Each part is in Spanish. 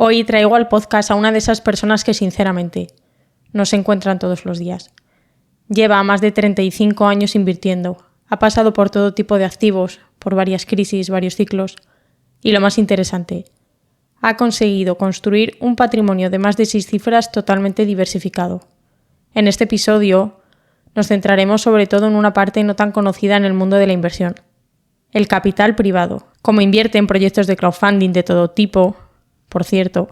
Hoy traigo al podcast a una de esas personas que sinceramente no se encuentran todos los días. Lleva más de 35 años invirtiendo, ha pasado por todo tipo de activos, por varias crisis, varios ciclos y lo más interesante, ha conseguido construir un patrimonio de más de 6 cifras totalmente diversificado. En este episodio nos centraremos sobre todo en una parte no tan conocida en el mundo de la inversión, el capital privado, cómo invierte en proyectos de crowdfunding de todo tipo, por cierto,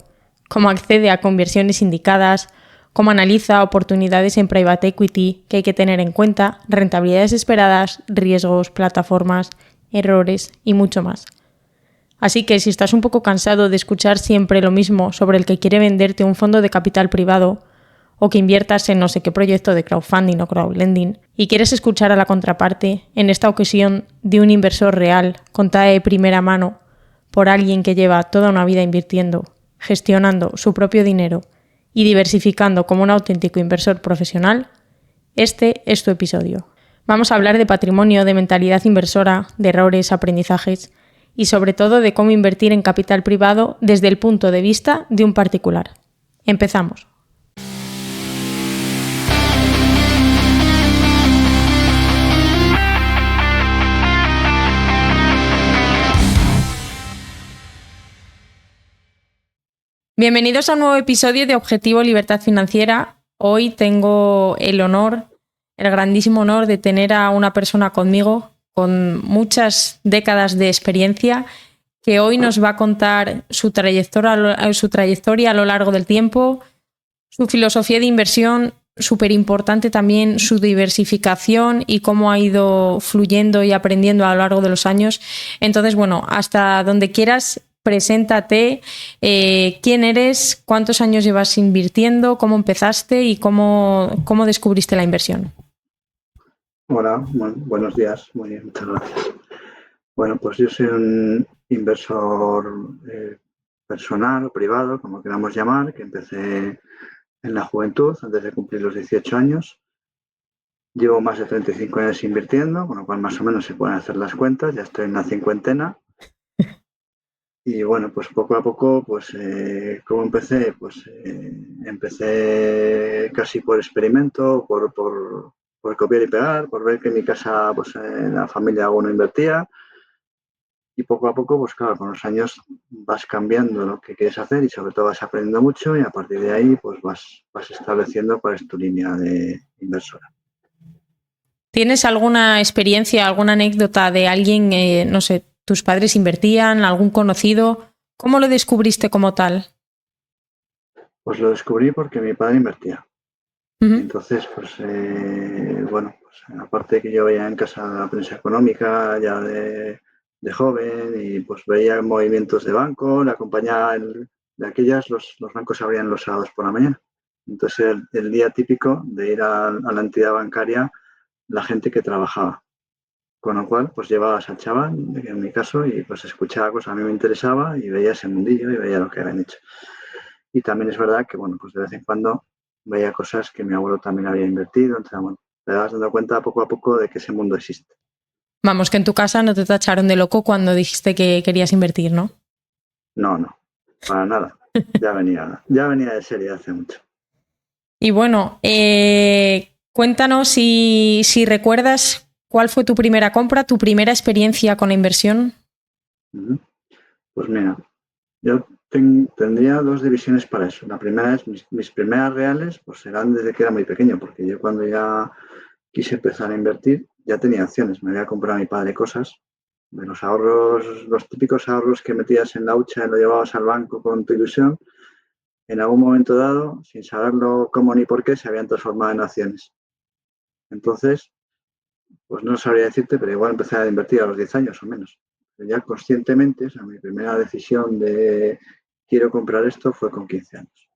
cómo accede a conversiones indicadas, cómo analiza oportunidades en private equity que hay que tener en cuenta, rentabilidades esperadas, riesgos, plataformas, errores y mucho más. Así que si estás un poco cansado de escuchar siempre lo mismo sobre el que quiere venderte un fondo de capital privado o que inviertas en no sé qué proyecto de crowdfunding o crowdlending y quieres escuchar a la contraparte, en esta ocasión de un inversor real, contada de primera mano por alguien que lleva toda una vida invirtiendo, gestionando su propio dinero y diversificando como un auténtico inversor profesional, este es tu episodio. Vamos a hablar de patrimonio, de mentalidad inversora, de errores, aprendizajes y sobre todo de cómo invertir en capital privado desde el punto de vista de un particular. Empezamos. Bienvenidos a un nuevo episodio de Objetivo Libertad Financiera. Hoy tengo el grandísimo honor de tener a una persona conmigo con muchas décadas de experiencia que hoy nos va a contar su trayectoria a lo largo del tiempo, su filosofía de inversión, súper importante también su diversificación y cómo ha ido fluyendo y aprendiendo a lo largo de los años. Entonces, bueno, hasta donde quieras, preséntate, quién eres, cuántos años llevas invirtiendo, cómo empezaste y cómo descubriste la inversión. Hola, buenos días, muy bien, muchas gracias. Bueno, pues yo soy un inversor personal o privado, como queramos llamar, que empecé en la juventud, antes de cumplir los 18 años. Llevo más de 35 años invirtiendo, con lo cual más o menos se pueden hacer las cuentas, ya estoy en la cincuentena. Y bueno, pues poco a poco, pues ¿cómo empecé? Pues empecé casi por experimento, por copiar y pegar, por ver que en mi casa, pues en la familia uno invertía. Y poco a poco, pues claro, con los años vas cambiando lo que quieres hacer y sobre todo vas aprendiendo mucho y a partir de ahí pues vas estableciendo cuál es tu línea de inversora. ¿Tienes alguna experiencia, alguna anécdota de alguien, no sé, tus padres invertían, algún conocido? ¿Cómo lo descubriste como tal? Pues lo descubrí porque mi padre invertía. Uh-huh. Entonces, pues bueno, pues, aparte de que yo veía en casa la prensa económica ya de joven y pues veía movimientos de banco, le acompañaba de aquellas, los bancos abrían los sábados por la mañana. Entonces, el día típico de ir a la entidad bancaria, la gente que trabajaba. Con lo cual, pues llevabas al chaval, en mi caso, y pues escuchaba cosas, a mí me interesaba y veía ese mundillo y veía lo que habían hecho. Y también es verdad que, bueno, pues de vez en cuando veía cosas que mi abuelo también había invertido, entonces, bueno, te das dando cuenta poco a poco de que ese mundo existe. Vamos, que en tu casa no te tacharon de loco cuando dijiste que querías invertir, ¿no? No, para nada. Ya venía de serie hace mucho. Y bueno, cuéntanos si recuerdas cuál fue tu primera compra, tu primera experiencia con la inversión. Pues mira, yo tendría dos divisiones para eso. La primera es mis primeras reales, pues serán desde que era muy pequeño, porque yo cuando ya quise empezar a invertir ya tenía acciones. Me había comprado a mi padre cosas, de los ahorros, los típicos ahorros que metías en la hucha y lo llevabas al banco con tu ilusión. En algún momento dado, sin saberlo cómo ni por qué, se habían transformado en acciones. Entonces, pues no sabría decirte, pero igual empecé a invertir a los 10 años o menos. Pero ya conscientemente, o sea, mi primera decisión de quiero comprar esto fue con 15 años.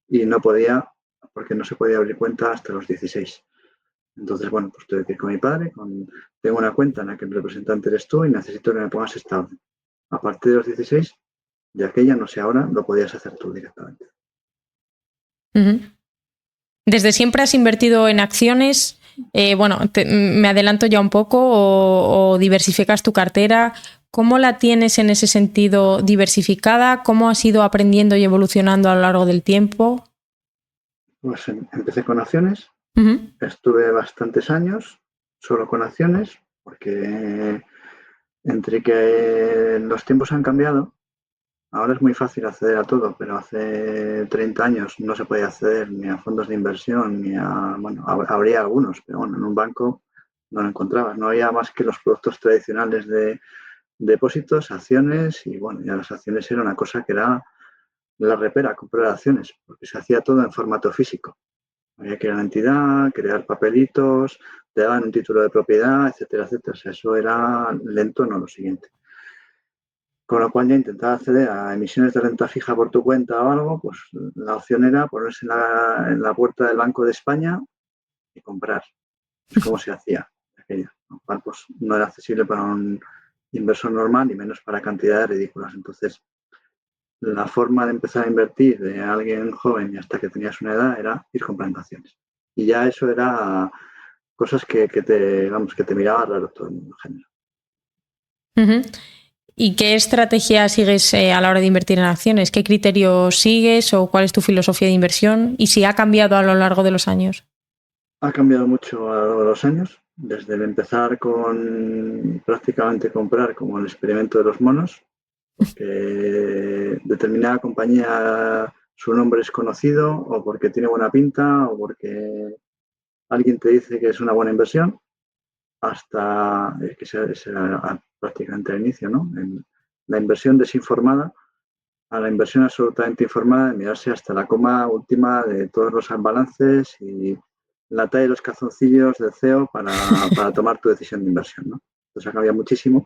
Y no podía, porque no se podía abrir cuenta hasta los 16. Entonces, bueno, pues tuve que ir con mi padre, tengo una cuenta en la que el representante eres tú y necesito que me pongas esta orden. A partir de los 16, de aquella, no sé ahora, lo podías hacer tú directamente. Uh-huh. ¿Desde siempre has invertido en acciones? Bueno, me adelanto ya un poco o diversificas tu cartera. ¿Cómo la tienes en ese sentido diversificada? ¿Cómo has ido aprendiendo y evolucionando a lo largo del tiempo? Pues empecé con acciones, Uh-huh. estuve bastantes años solo con acciones, porque entre que los tiempos han cambiado, ahora es muy fácil acceder a todo, pero hace 30 años no se podía acceder ni a fondos de inversión, ni a, bueno, habría algunos, pero bueno, en un banco no lo encontrabas, no había más que los productos tradicionales de depósitos, acciones, y bueno, ya las acciones era una cosa que era la repera, comprar acciones, porque se hacía todo en formato físico. Había que ir a la entidad, crear papelitos, te daban un título de propiedad, etcétera, etcétera. O sea, eso era lento, no lo siguiente. Con lo cual ya intentar acceder a emisiones de renta fija por tu cuenta o algo, pues la opción era ponerse en la puerta del Banco de España y comprar. Es como se hacía aquello. Lo cual pues, no era accesible para un inversor normal y menos para cantidades ridículas. Entonces, la forma de empezar a invertir de alguien joven y hasta que tenías una edad era ir comprando acciones. Y ya eso era cosas que te miraba raro todo el mundo en general. Uh-huh. ¿Y qué estrategia sigues a la hora de invertir en acciones? ¿Qué criterios sigues o cuál es tu filosofía de inversión? ¿Y si ha cambiado a lo largo de los años? Ha cambiado mucho a lo largo de los años, desde el empezar con prácticamente comprar como el experimento de los monos, porque determinada compañía su nombre es conocido o porque tiene buena pinta o porque alguien te dice que es una buena inversión, hasta que será prácticamente el inicio, ¿no? En la inversión desinformada a la inversión absolutamente informada, de mirarse hasta la coma última de todos los balances y la talla de los calzoncillos del CEO para tomar tu decisión de inversión, ¿no? Entonces ha cambiado muchísimo.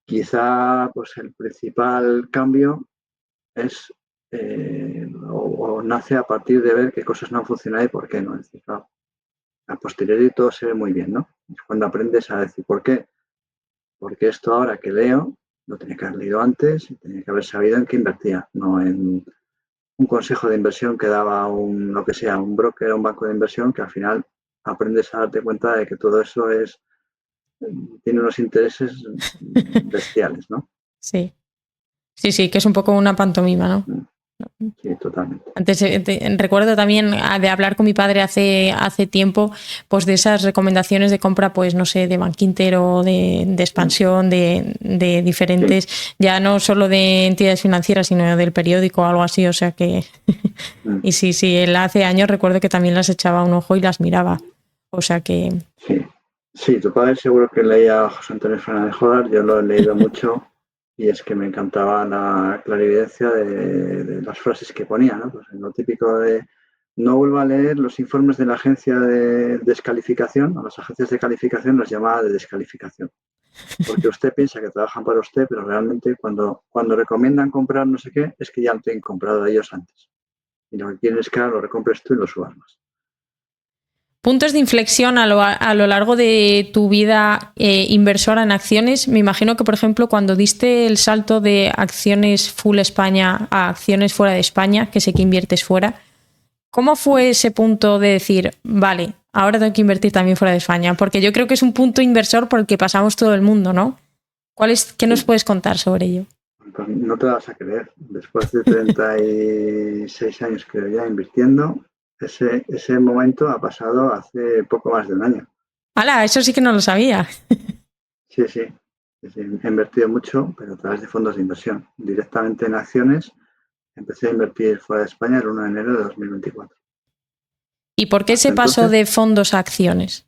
Quizá pues el principal cambio es o nace a partir de ver qué cosas no han funcionado y por qué no. Es decir, claro, a posteriori todo se ve muy bien, ¿no? Es cuando aprendes a decir por qué. Porque esto ahora que leo lo tenía que haber leído antes y tenía que haber sabido en qué invertía, no en un consejo de inversión que daba lo que sea, un broker o un banco de inversión, que al final aprendes a darte cuenta de que todo eso tiene unos intereses bestiales, ¿no? Sí, sí, que es un poco una pantomima, ¿no? Sí, totalmente. Antes recuerdo también de hablar con mi padre hace tiempo, pues de esas recomendaciones de compra, pues no sé, de Bankinter o de expansión, de diferentes, Sí. ya no solo de entidades financieras, sino del periódico o algo así, o sea que... Y sí, él hace años recuerdo que también las echaba un ojo y las miraba, o sea que... Sí, sí, tu padre seguro que leía a José Antonio Fernández Jodar, yo lo he leído mucho y es que me encantaba la clarividencia de las frases que ponía, ¿no? Pues lo típico de no vuelva a leer los informes de la agencia de descalificación, a las agencias de calificación las llamaba de descalificación, porque usted piensa que trabajan para usted, pero realmente cuando recomiendan comprar no sé qué, es que ya lo tienen comprado ellos antes. Y lo que quieren es que ahora lo recompres tú y lo subas más. Puntos de inflexión a lo largo de tu vida inversora en acciones. Me imagino que, por ejemplo, cuando diste el salto de acciones full España a acciones fuera de España, que sé que inviertes fuera, ¿cómo fue ese punto de decir, vale, ahora tengo que invertir también fuera de España? Porque yo creo que es un punto inversor por el que pasamos todo el mundo, ¿no? ¿Qué nos Sí. puedes contar sobre ello? Pues no te vas a creer. Después de 36 años que ya invirtiendo, ese momento ha pasado hace poco más de un año. ¡Hala! Eso sí que no lo sabía. Sí, sí. He invertido mucho, pero a través de fondos de inversión. Directamente en acciones, empecé a invertir fuera de España el 1 de enero de 2024. ¿Y por qué Hasta se pasó entonces, de fondos a acciones?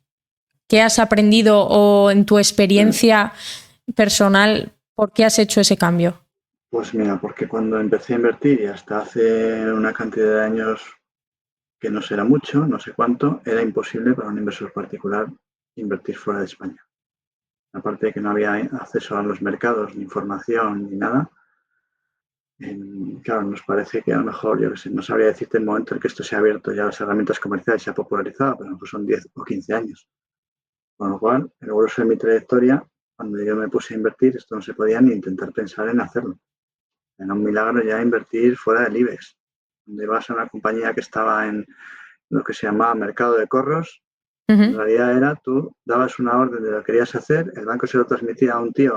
¿Qué has aprendido o en tu experiencia personal, por qué has hecho ese cambio? pues mira, porque cuando empecé a invertir y hasta hace una cantidad de años que no será mucho, no sé cuánto, era imposible para un inversor particular invertir fuera de España. Aparte de que no había acceso a los mercados, ni información, ni nada, claro, nos parece que a lo mejor, yo que sé, no sabría decirte el momento en que esto se ha abierto ya las herramientas comerciales, se ha popularizado, pero pues son 10 o 15 años. Con lo cual, el grueso de mi trayectoria, cuando yo me puse a invertir, esto no se podía ni intentar pensar en hacerlo. Era un milagro ya invertir fuera del IBEX. Donde ibas a una compañía que estaba en lo que se llamaba mercado de corros, En realidad era, tú dabas una orden de lo que querías hacer, el banco se lo transmitía a un tío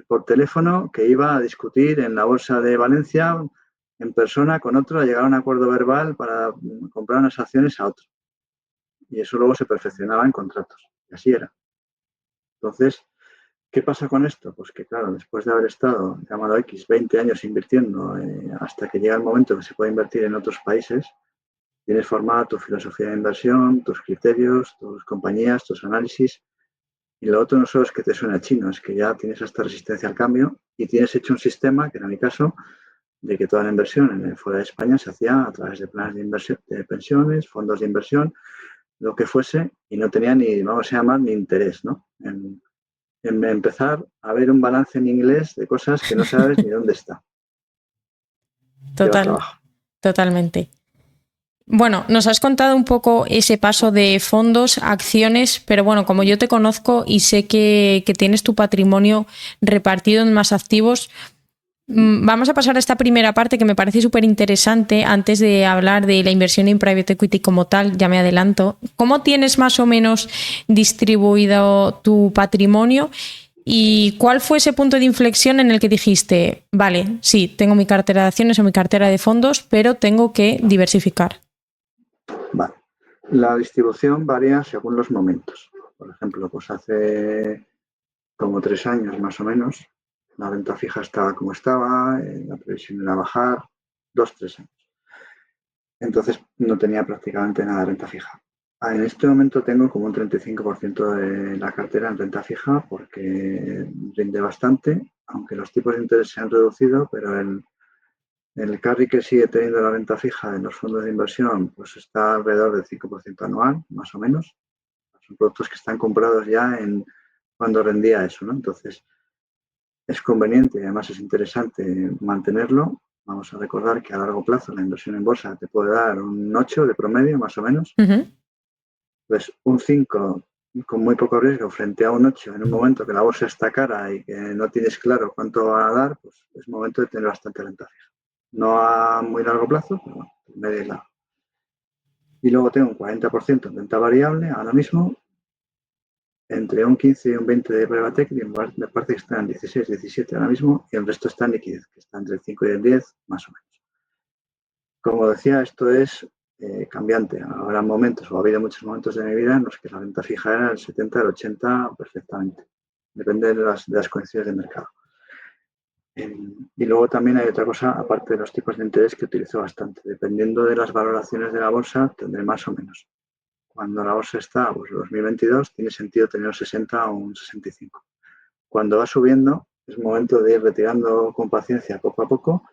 por teléfono que iba a discutir en la bolsa de Valencia en persona con otro, a llegar a un acuerdo verbal para comprar unas acciones a otro. Y eso luego se perfeccionaba en contratos. Y así era. Entonces, ¿qué pasa con esto? Pues que, claro, después de haber estado, llamado X, 20 años invirtiendo, hasta que llega el momento que se puede invertir en otros países, tienes formada tu filosofía de inversión, tus criterios, tus compañías, tus análisis. Y lo otro no solo es que te suena chino, es que ya tienes esta resistencia al cambio y tienes hecho un sistema, que era mi caso, de que toda la inversión fuera de España se hacía a través de planes de inversión, de pensiones, fondos de inversión, lo que fuese, y no tenía ni, vamos a llamar, ni interés, ¿no? En empezar a ver un balance en inglés de cosas que no sabes ni dónde está. Lleva Total, trabajo. totalmente. Bueno, nos has contado un poco ese paso de fondos, acciones, pero bueno, como yo te conozco y sé que tienes tu patrimonio repartido en más activos, vamos a pasar a esta primera parte que me parece súper interesante antes de hablar de la inversión en private equity como tal, ya me adelanto. ¿Cómo tienes más o menos distribuido tu patrimonio? ¿Y cuál fue ese punto de inflexión en el que dijiste, vale, sí, tengo mi cartera de acciones o mi cartera de fondos, pero tengo que diversificar? Vale. La distribución varía según los momentos. Por ejemplo, pues hace como 3 años más o menos, la renta fija estaba como estaba, la previsión era bajar, 2, 3 años. Entonces no tenía prácticamente nada de renta fija. En este momento tengo como un 35% de la cartera en renta fija porque rinde bastante, aunque los tipos de interés se han reducido, pero el carry que sigue teniendo la renta fija en los fondos de inversión pues está alrededor del 5% anual, más o menos. Son productos que están comprados ya en cuando rendía eso, ¿no? Entonces, es conveniente y además es interesante mantenerlo. Vamos a recordar que a largo plazo la inversión en bolsa te puede dar un 8 de promedio, más o menos. Pues un 5 con muy poco riesgo frente a un 8 en un momento que la bolsa está cara y que no tienes claro cuánto va a dar, pues es momento de tener bastante renta fija. No a muy largo plazo, pero bueno, medio y largo. Y luego tengo un 40% en renta variable ahora mismo, entre un 15 y un 20 de private equity, me parece que están en 16, 17 ahora mismo, y el resto está en liquidez, que está entre el 5 y el 10, más o menos. Como decía, esto es cambiante. Habrá momentos, o ha habido muchos momentos de mi vida en los que la renta fija era el 70, el 80 perfectamente. Depende de las condiciones de mercado. Y luego también hay otra cosa, aparte de los tipos de interés, que utilizo bastante. Dependiendo de las valoraciones de la bolsa, tendré más o menos. Cuando la bolsa está, pues 2022, tiene sentido tener un 60 o un 65. Cuando va subiendo, es momento de ir retirando con paciencia poco a poco,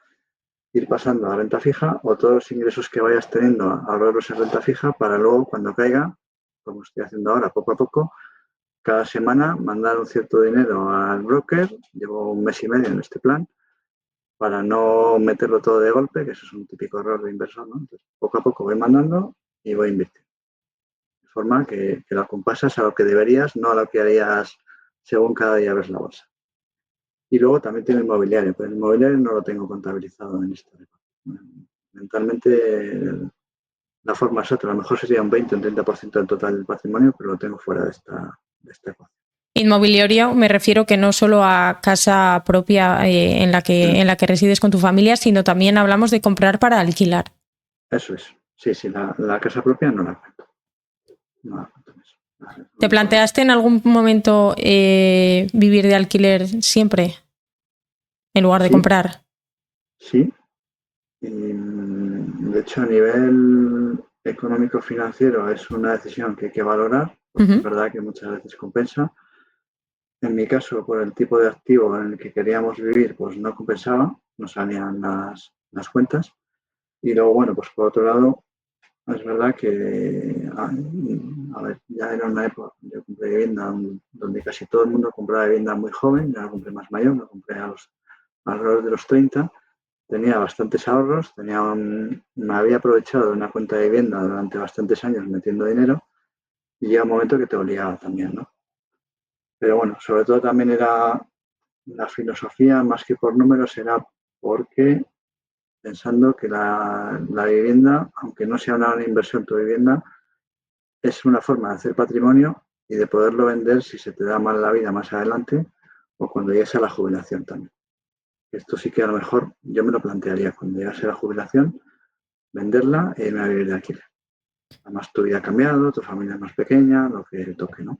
ir pasando a renta fija o todos los ingresos que vayas teniendo, ahorrarlos en renta fija para luego, cuando caiga, como estoy haciendo ahora, poco a poco, cada semana mandar un cierto dinero al broker. Llevo un mes y medio en este plan para no meterlo todo de golpe, que eso es un típico error de inversor, ¿no? Entonces, poco a poco voy mandando y voy invirtiendo. De forma que lo acompasas a lo que deberías, no a lo que harías según cada día ves la bolsa. Y luego también tengo inmobiliario, pero el inmobiliario no lo tengo contabilizado en esta. Mentalmente la forma es otra, a lo mejor sería un 20 o un 30% del total del patrimonio, pero lo tengo fuera de esta ecuación. Inmobiliario me refiero que no solo a casa propia en la que resides con tu familia, sino también hablamos de comprar para alquilar. Eso es. Sí, la casa propia no la cuento. No la cuento eso. ¿Te planteaste en algún momento vivir de alquiler siempre en lugar de Sí, comprar? sí. Y, de hecho, a nivel económico-financiero es una decisión que hay que valorar, porque es verdad que muchas veces compensa. En mi caso, por el tipo de activo en el que queríamos vivir, pues no compensaba, no salían las cuentas. Y luego, bueno, pues por otro lado, es verdad que, a ver, ya era una época, yo compré vivienda donde casi todo el mundo compraba vivienda muy joven, yo la compré más mayor, la compré alrededor de los 30, tenía bastantes ahorros, me había aprovechado de una cuenta de vivienda durante bastantes años metiendo dinero y llega un momento que te obligaba también, ¿no? Pero bueno, sobre todo también era la filosofía, más que por números, era porque pensando que la vivienda, aunque no sea una inversión tu vivienda, es una forma de hacer patrimonio y de poderlo vender si se te da mal la vida más adelante o cuando llegues a la jubilación también. Esto sí que a lo mejor yo me lo plantearía cuando llegase a la jubilación, venderla e irme a vivir de alquiler. Además, tu vida ha cambiado, tu familia es más pequeña, lo que toque, ¿no?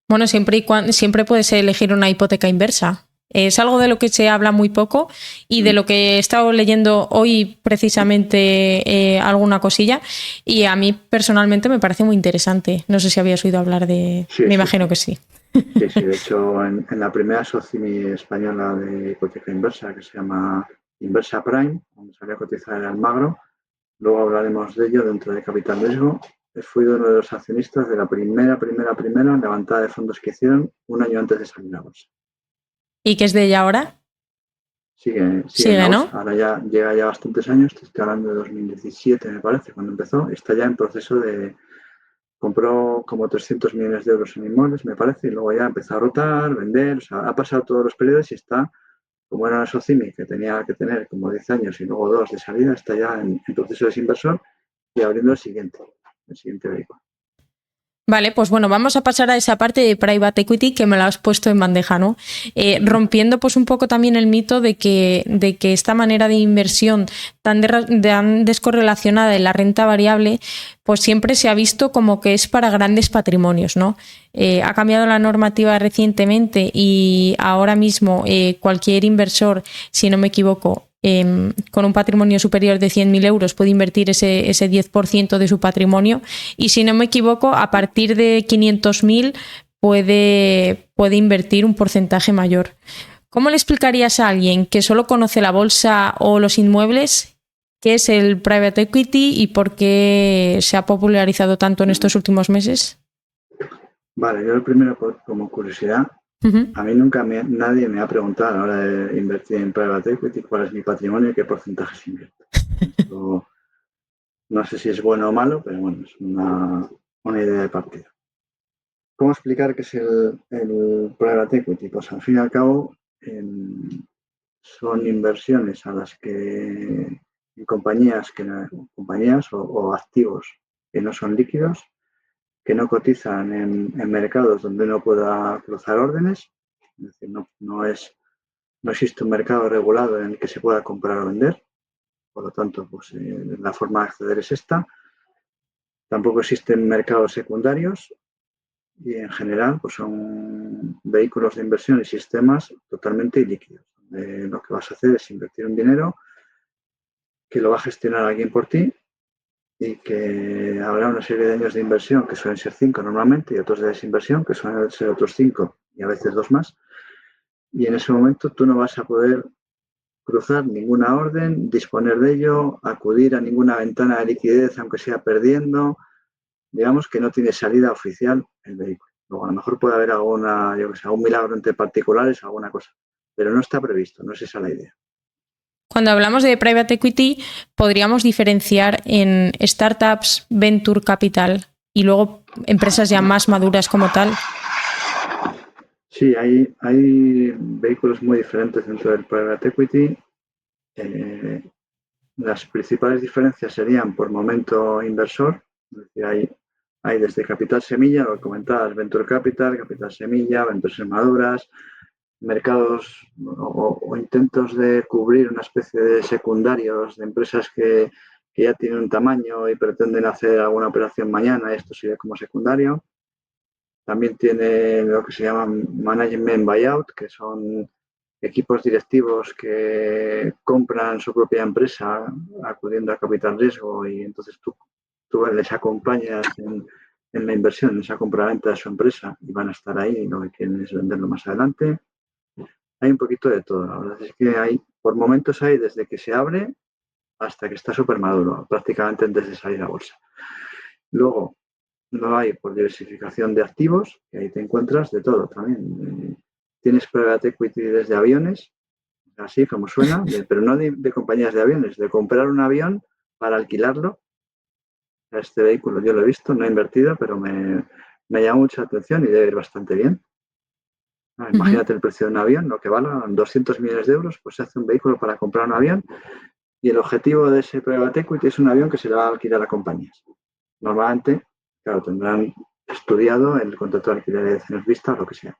Bueno, siempre puedes elegir una hipoteca inversa. Es algo de lo que se habla muy poco y de lo que he estado leyendo hoy precisamente alguna cosilla y a mí personalmente me parece muy interesante. No sé si habías oído hablar de... Sí, Me sí, imagino sí. que sí. Sí, de hecho, en la primera SOCIMI española de hipoteca inversa, que se llama Inversa Prime, donde salía a cotizar en Almagro, luego hablaremos de ello dentro de Capital Riesgo. Fui uno de los accionistas de la primera levantada de fondos que hicieron un año antes de salir a bolsa. ¿Y qué es de ella ahora? Sigue en Sigue, la ¿no? bolsa. Ahora ya llega ya bastantes años, te estoy hablando de 2017, me parece, cuando empezó. Está ya en proceso de... Compró como 300 millones de euros en inmuebles, me parece, y luego ya empezó a rotar, vender. O sea, ha pasado todos los periodos y está, como era una SOCIMI que tenía que tener como 10 años y luego 2 de salida, está ya en proceso de desinversor y abriendo el siguiente vehículo. Vale, pues bueno, vamos a pasar a esa parte de private equity que me la has puesto en bandeja, ¿no? Rompiendo pues un poco también el mito de que esta manera de inversión tan descorrelacionada de la renta variable, pues siempre se ha visto como que es para grandes patrimonios, ¿no? Ha cambiado la normativa recientemente y ahora mismo cualquier inversor, si no me equivoco, con un patrimonio superior de 100.000 euros puede invertir ese 10% de su patrimonio y si no me equivoco a partir de 500.000 puede invertir un porcentaje mayor. ¿Cómo le explicarías a alguien que solo conoce la bolsa o los inmuebles qué es el private equity y por qué se ha popularizado tanto en estos últimos meses? Vale, yo lo primero, como curiosidad, a mí nunca nadie me ha preguntado a la hora de invertir en private equity cuál es mi patrimonio y qué porcentajes invierto. Esto no sé si es bueno o malo, pero bueno, es una idea de partida. ¿Cómo explicar qué es el private equity? Pues al fin y al cabo son inversiones a las que en compañías o activos que no son líquidos, que no cotizan en mercados donde uno pueda cruzar órdenes, es decir, no existe un mercado regulado en el que se pueda comprar o vender, por lo tanto, pues la forma de acceder es esta. Tampoco existen mercados secundarios y en general pues son vehículos de inversión y sistemas totalmente ilíquidos. Lo que vas a hacer es invertir un dinero que lo va a gestionar alguien por ti y que habrá una serie de años de inversión, que suelen ser 5 normalmente, y otros de desinversión, que suelen ser otros 5 y a veces 2 más. Y en ese momento tú no vas a poder cruzar ninguna orden, disponer de ello, acudir a ninguna ventana de liquidez, aunque sea perdiendo. Digamos que no tiene salida oficial el vehículo. Luego a lo mejor puede haber algún milagro entre particulares, alguna cosa, pero no está previsto, no es esa la idea. Cuando hablamos de private equity, podríamos diferenciar en startups, venture capital y luego empresas ya más maduras como tal. Sí, hay vehículos muy diferentes dentro del private equity. Las principales diferencias serían por momento inversor, es decir, hay desde capital semilla, lo que comentabas, venture capital, capital semilla, ventures maduras, mercados o intentos de cubrir una especie de secundarios de empresas que ya tienen un tamaño y pretenden hacer alguna operación mañana, esto sería como secundario. También tiene lo que se llama management buyout, que son equipos directivos que compran su propia empresa acudiendo a capital riesgo y entonces tú les acompañas en la inversión, en esa compra-venta de su empresa y van a estar ahí y lo que quieren es venderlo más adelante. Hay un poquito de todo. La verdad es que por momentos hay desde que se abre hasta que está súper maduro, prácticamente antes de salir a bolsa. Luego, no hay por diversificación de activos, que ahí te encuentras de todo también. Tienes private equity desde aviones, así como suena, pero no de compañías de aviones, de comprar un avión para alquilarlo. Este vehículo yo lo he visto, no he invertido, pero me llama mucha atención y debe ir bastante bien. Imagínate el precio de un avión, lo que vale 200 millones de euros, pues se hace un vehículo para comprar un avión y el objetivo de ese private equity es un avión que se le va a alquilar a compañías. Normalmente claro, tendrán estudiado el contrato de alquiler de acciones vistas, lo que sea.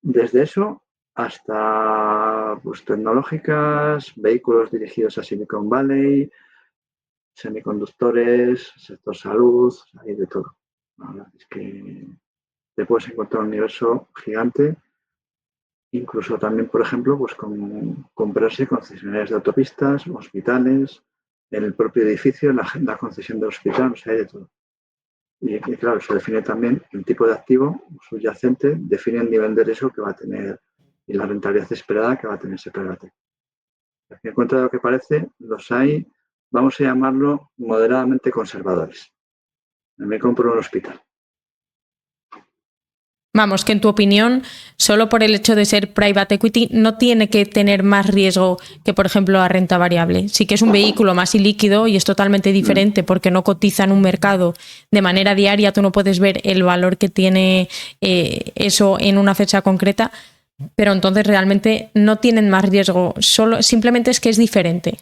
Desde eso hasta pues, tecnológicas, vehículos dirigidos a Silicon Valley, semiconductores, sector salud, hay de todo. La verdad es que te puedes encontrar un universo gigante, incluso también, por ejemplo, pues con comprarse concesionarias de autopistas, hospitales, en el propio edificio, la concesión del hospital, o sea, hay de todo. Y claro, se define también el tipo de activo subyacente, define el nivel de riesgo que va a tener y la rentabilidad esperada que va a tener ese private. En contra de lo que parece, los hay, vamos a llamarlo, moderadamente conservadores. Me compro un hospital. Vamos, que en tu opinión, solo por el hecho de ser private equity no tiene que tener más riesgo que, por ejemplo, la renta variable. Sí que es un vehículo más ilíquido y es totalmente diferente porque no cotiza en un mercado de manera diaria, tú no puedes ver el valor que tiene eso en una fecha concreta, pero entonces realmente no tienen más riesgo, simplemente es que es diferente.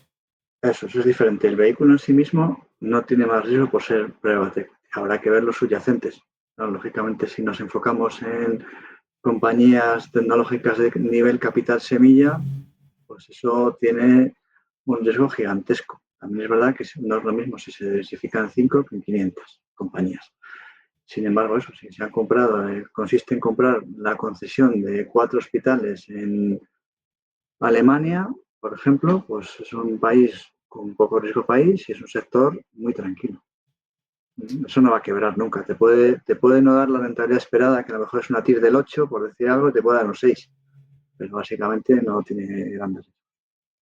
Eso es diferente. El vehículo en sí mismo no tiene más riesgo por ser private equity. Habrá que ver los subyacentes. ¿No? Lógicamente, si nos enfocamos en compañías tecnológicas de nivel capital semilla, pues eso tiene un riesgo gigantesco. También es verdad que no es lo mismo si se diversifican 5 que en 500 compañías. Sin embargo, eso, si se han comprado, consiste en comprar la concesión de 4 hospitales en Alemania, por ejemplo, pues es un país con poco riesgo país y es un sector muy tranquilo. Eso no va a quebrar nunca. Te puede no dar la rentabilidad esperada, que a lo mejor es una TIR del 8, por decir algo, te puede dar un 6, pero básicamente no tiene grandes.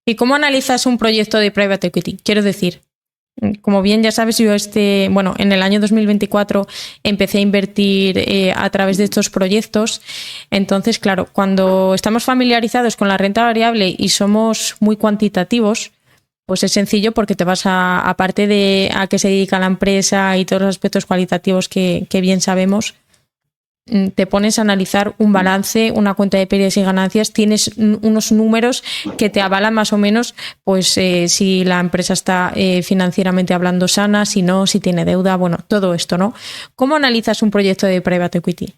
¿Y cómo analizas un proyecto de private equity? Quiero decir, como bien ya sabes, yo en el año 2024 empecé a invertir a través de estos proyectos. Entonces, claro, cuando estamos familiarizados con la renta variable y somos muy cuantitativos, pues es sencillo porque te vas aparte de a qué se dedica la empresa y todos los aspectos cualitativos que bien sabemos, te pones a analizar un balance, una cuenta de pérdidas y ganancias, tienes unos números que te avalan más o menos pues si la empresa está financieramente hablando sana, si no, si tiene deuda, bueno, todo esto, ¿no? ¿Cómo analizas un proyecto de private equity?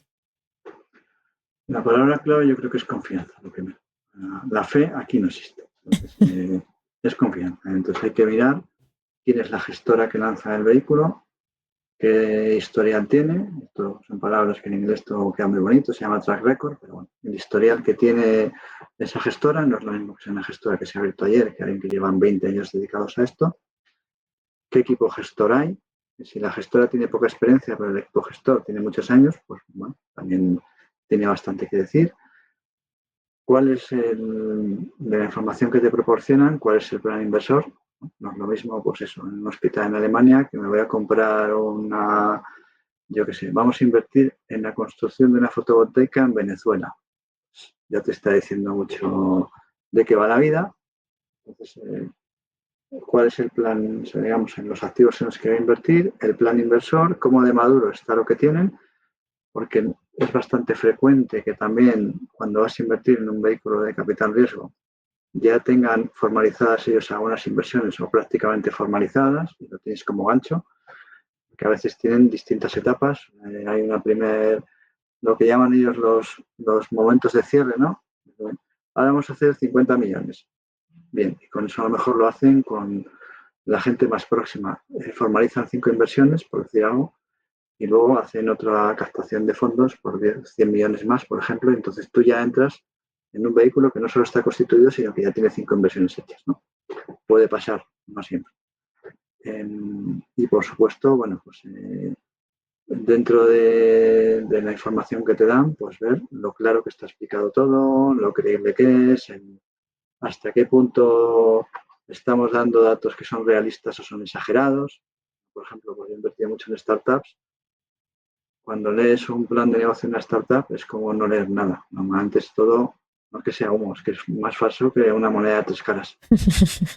La palabra clave yo creo que es confianza, lo primero. La fe aquí no existe. Entonces, es confianza. Entonces hay que mirar quién es la gestora que lanza el vehículo, qué historial tiene. Esto son palabras que en inglés todo queda muy bonito, se llama track record, pero bueno, el historial que tiene esa gestora no es lo mismo que sea una gestora que se ha abierto ayer, que alguien que llevan 20 años dedicados a esto. ¿Qué equipo gestor hay? Si la gestora tiene poca experiencia, pero el equipo gestor tiene muchos años, pues bueno, también tiene bastante que decir. ¿Cuál es de la información que te proporcionan? ¿Cuál es el plan inversor? No es lo mismo, pues eso, en un hospital en Alemania que me voy a comprar yo qué sé, vamos a invertir en la construcción de una fotovoltaica en Venezuela. Ya te está diciendo mucho de qué va la vida. Entonces, ¿cuál es el plan, digamos, en los activos en los que voy a invertir? El plan inversor, cómo de maduro está lo que tienen, porque es bastante frecuente que también cuando vas a invertir en un vehículo de capital riesgo ya tengan formalizadas ellos algunas inversiones o prácticamente formalizadas, y lo tienes como gancho, que a veces tienen distintas etapas. Hay una primera, lo que llaman ellos los momentos de cierre, ¿no? Ahora vamos a hacer 50 millones. Bien, y con eso a lo mejor lo hacen con la gente más próxima. Formalizan 5 inversiones, por decir algo, y luego hacen otra captación de fondos por 100 millones más, por ejemplo. Entonces tú ya entras en un vehículo que no solo está constituido, sino que ya tiene 5 inversiones hechas, ¿no? Puede pasar, no siempre. Y por supuesto, bueno, pues dentro de la información que te dan, pues ver lo claro que está explicado todo, lo creíble que es, hasta qué punto estamos dando datos que son realistas o son exagerados. Por ejemplo, pues yo he invertido mucho en startups. Cuando lees un plan de negocio en una startup es como no leer nada. Normalmente es todo, no que sea humo, es que es más falso que una moneda de 3 caras.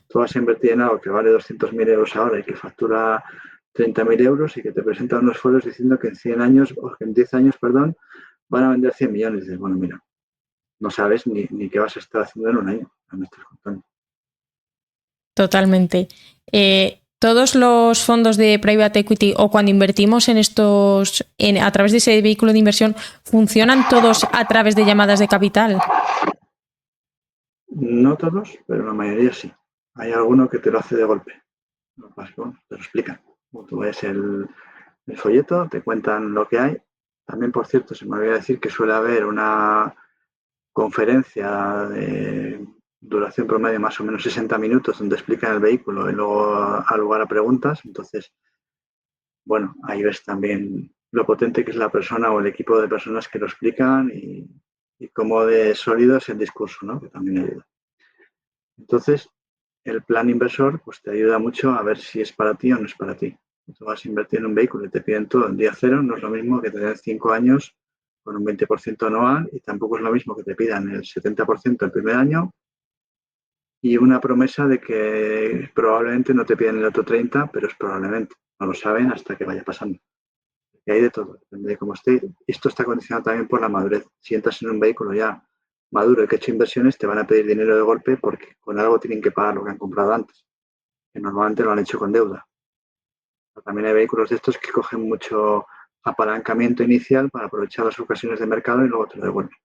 Tú vas a invertir en algo que vale 200.000 euros ahora y que factura 30.000 euros y que te presentan unos foros diciendo que en 100 años, o que en 10 años, perdón, van a vender 100 millones. Y dices, bueno, mira, no sabes ni qué vas a estar haciendo en un año, no me estás contando. Totalmente. todos los fondos de private equity o cuando invertimos en estos, a través de ese vehículo de inversión, ¿funcionan todos a través de llamadas de capital? No todos, pero la mayoría sí. Hay alguno que te lo hace de golpe. Lo básico, te lo explican. Tú ves el folleto, te cuentan lo que hay. También, por cierto, se me olvidó decir que suele haber una conferencia de duración promedio más o menos 60 minutos donde explican el vehículo y luego al lugar a preguntas. Entonces, bueno, ahí ves también lo potente que es la persona o el equipo de personas que lo explican y cómo de sólido es el discurso, ¿no? Que también ayuda. Entonces, el plan inversor pues te ayuda mucho a ver si es para ti o no es para ti. Tú vas a invertir en un vehículo y te piden todo en día cero, no es lo mismo que tener 5 años con un 20% anual y tampoco es lo mismo que te pidan el 70% el primer año y una promesa de que probablemente no te piden el otro 30%, pero es probablemente. No lo saben hasta que vaya pasando. Y hay de todo, depende de cómo esté. Esto está condicionado también por la madurez. Si entras en un vehículo ya maduro y que ha hecho inversiones, te van a pedir dinero de golpe porque con algo tienen que pagar lo que han comprado antes, que normalmente lo han hecho con deuda. Pero también hay vehículos de estos que cogen mucho apalancamiento inicial para aprovechar las ocasiones de mercado y luego te lo devuelven.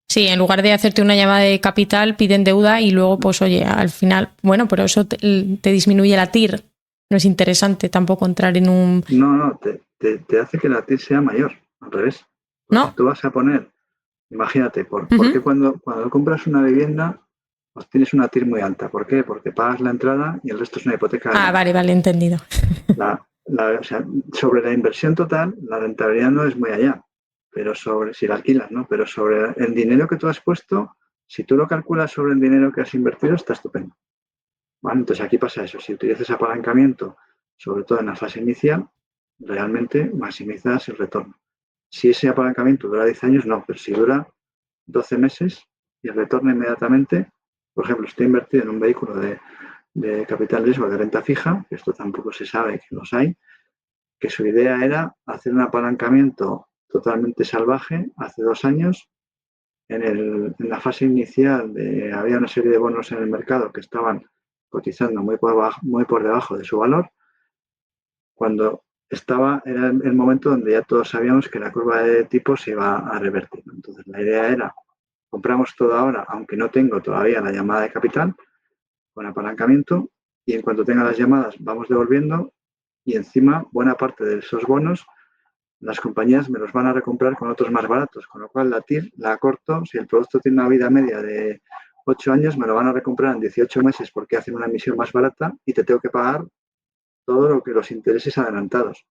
Sí, en lugar de hacerte una llamada de capital, piden deuda y luego, pues oye, al final, bueno, pero eso te disminuye la TIR. No es interesante tampoco entrar en un... No, te hace que la TIR sea mayor, al revés. Porque ¿No? tú vas a poner, imagínate, ¿por qué cuando compras una vivienda pues tienes una TIR muy alta? ¿Por qué? Porque pagas la entrada y el resto es una hipoteca del Ah, banco. vale, entendido. O sea, sobre la inversión total, la rentabilidad no es muy allá, pero sobre si la alquilas, ¿no? Pero sobre el dinero que tú has puesto, si tú lo calculas sobre el dinero que has invertido, está estupendo. ¿Vale? Entonces aquí pasa eso. Si utilizas apalancamiento, sobre todo en la fase inicial, realmente maximizas el retorno. Si ese apalancamiento dura 10 años, no, pero si dura 12 meses y retorna inmediatamente, por ejemplo, estoy invertido en un vehículo de capital riesgo de renta fija, que esto tampoco se sabe que los hay, que su idea era hacer un apalancamiento totalmente salvaje hace 2 años. En la fase inicial había una serie de bonos en el mercado que estaban cotizando muy por debajo de su valor, cuando era el momento donde ya todos sabíamos que la curva de tipo se iba a revertir. Entonces la idea era, compramos todo ahora, aunque no tengo todavía la llamada de capital, con apalancamiento, y en cuanto tenga las llamadas vamos devolviendo y encima buena parte de esos bonos las compañías me los van a recomprar con otros más baratos, con lo cual la TIR la corto, si el producto tiene una vida media de 8 años, me lo van a recomprar en 18 meses porque hacen una emisión más barata y te tengo que pagar todo lo que los intereses adelantados.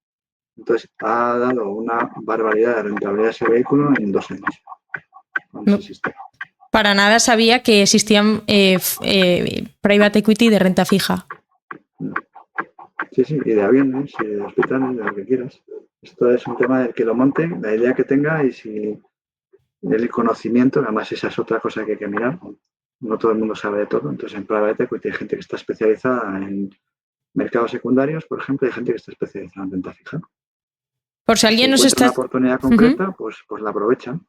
Entonces, ha dado una barbaridad de rentabilidad a ese vehículo en 2 años con ese sistema. Para nada sabía que existían private equity de renta fija. Sí, y de aviones, y de hospitales, de lo que quieras. Esto es un tema del que lo monte, la idea que tenga y si el conocimiento, además esa es otra cosa que hay que mirar. No todo el mundo sabe de todo. Entonces, en private equity hay gente que está especializada en mercados secundarios, por ejemplo, hay gente que está especializada en renta fija. Por si Y si alguien nos encuentra está... una oportunidad concreta, pues la aprovechan.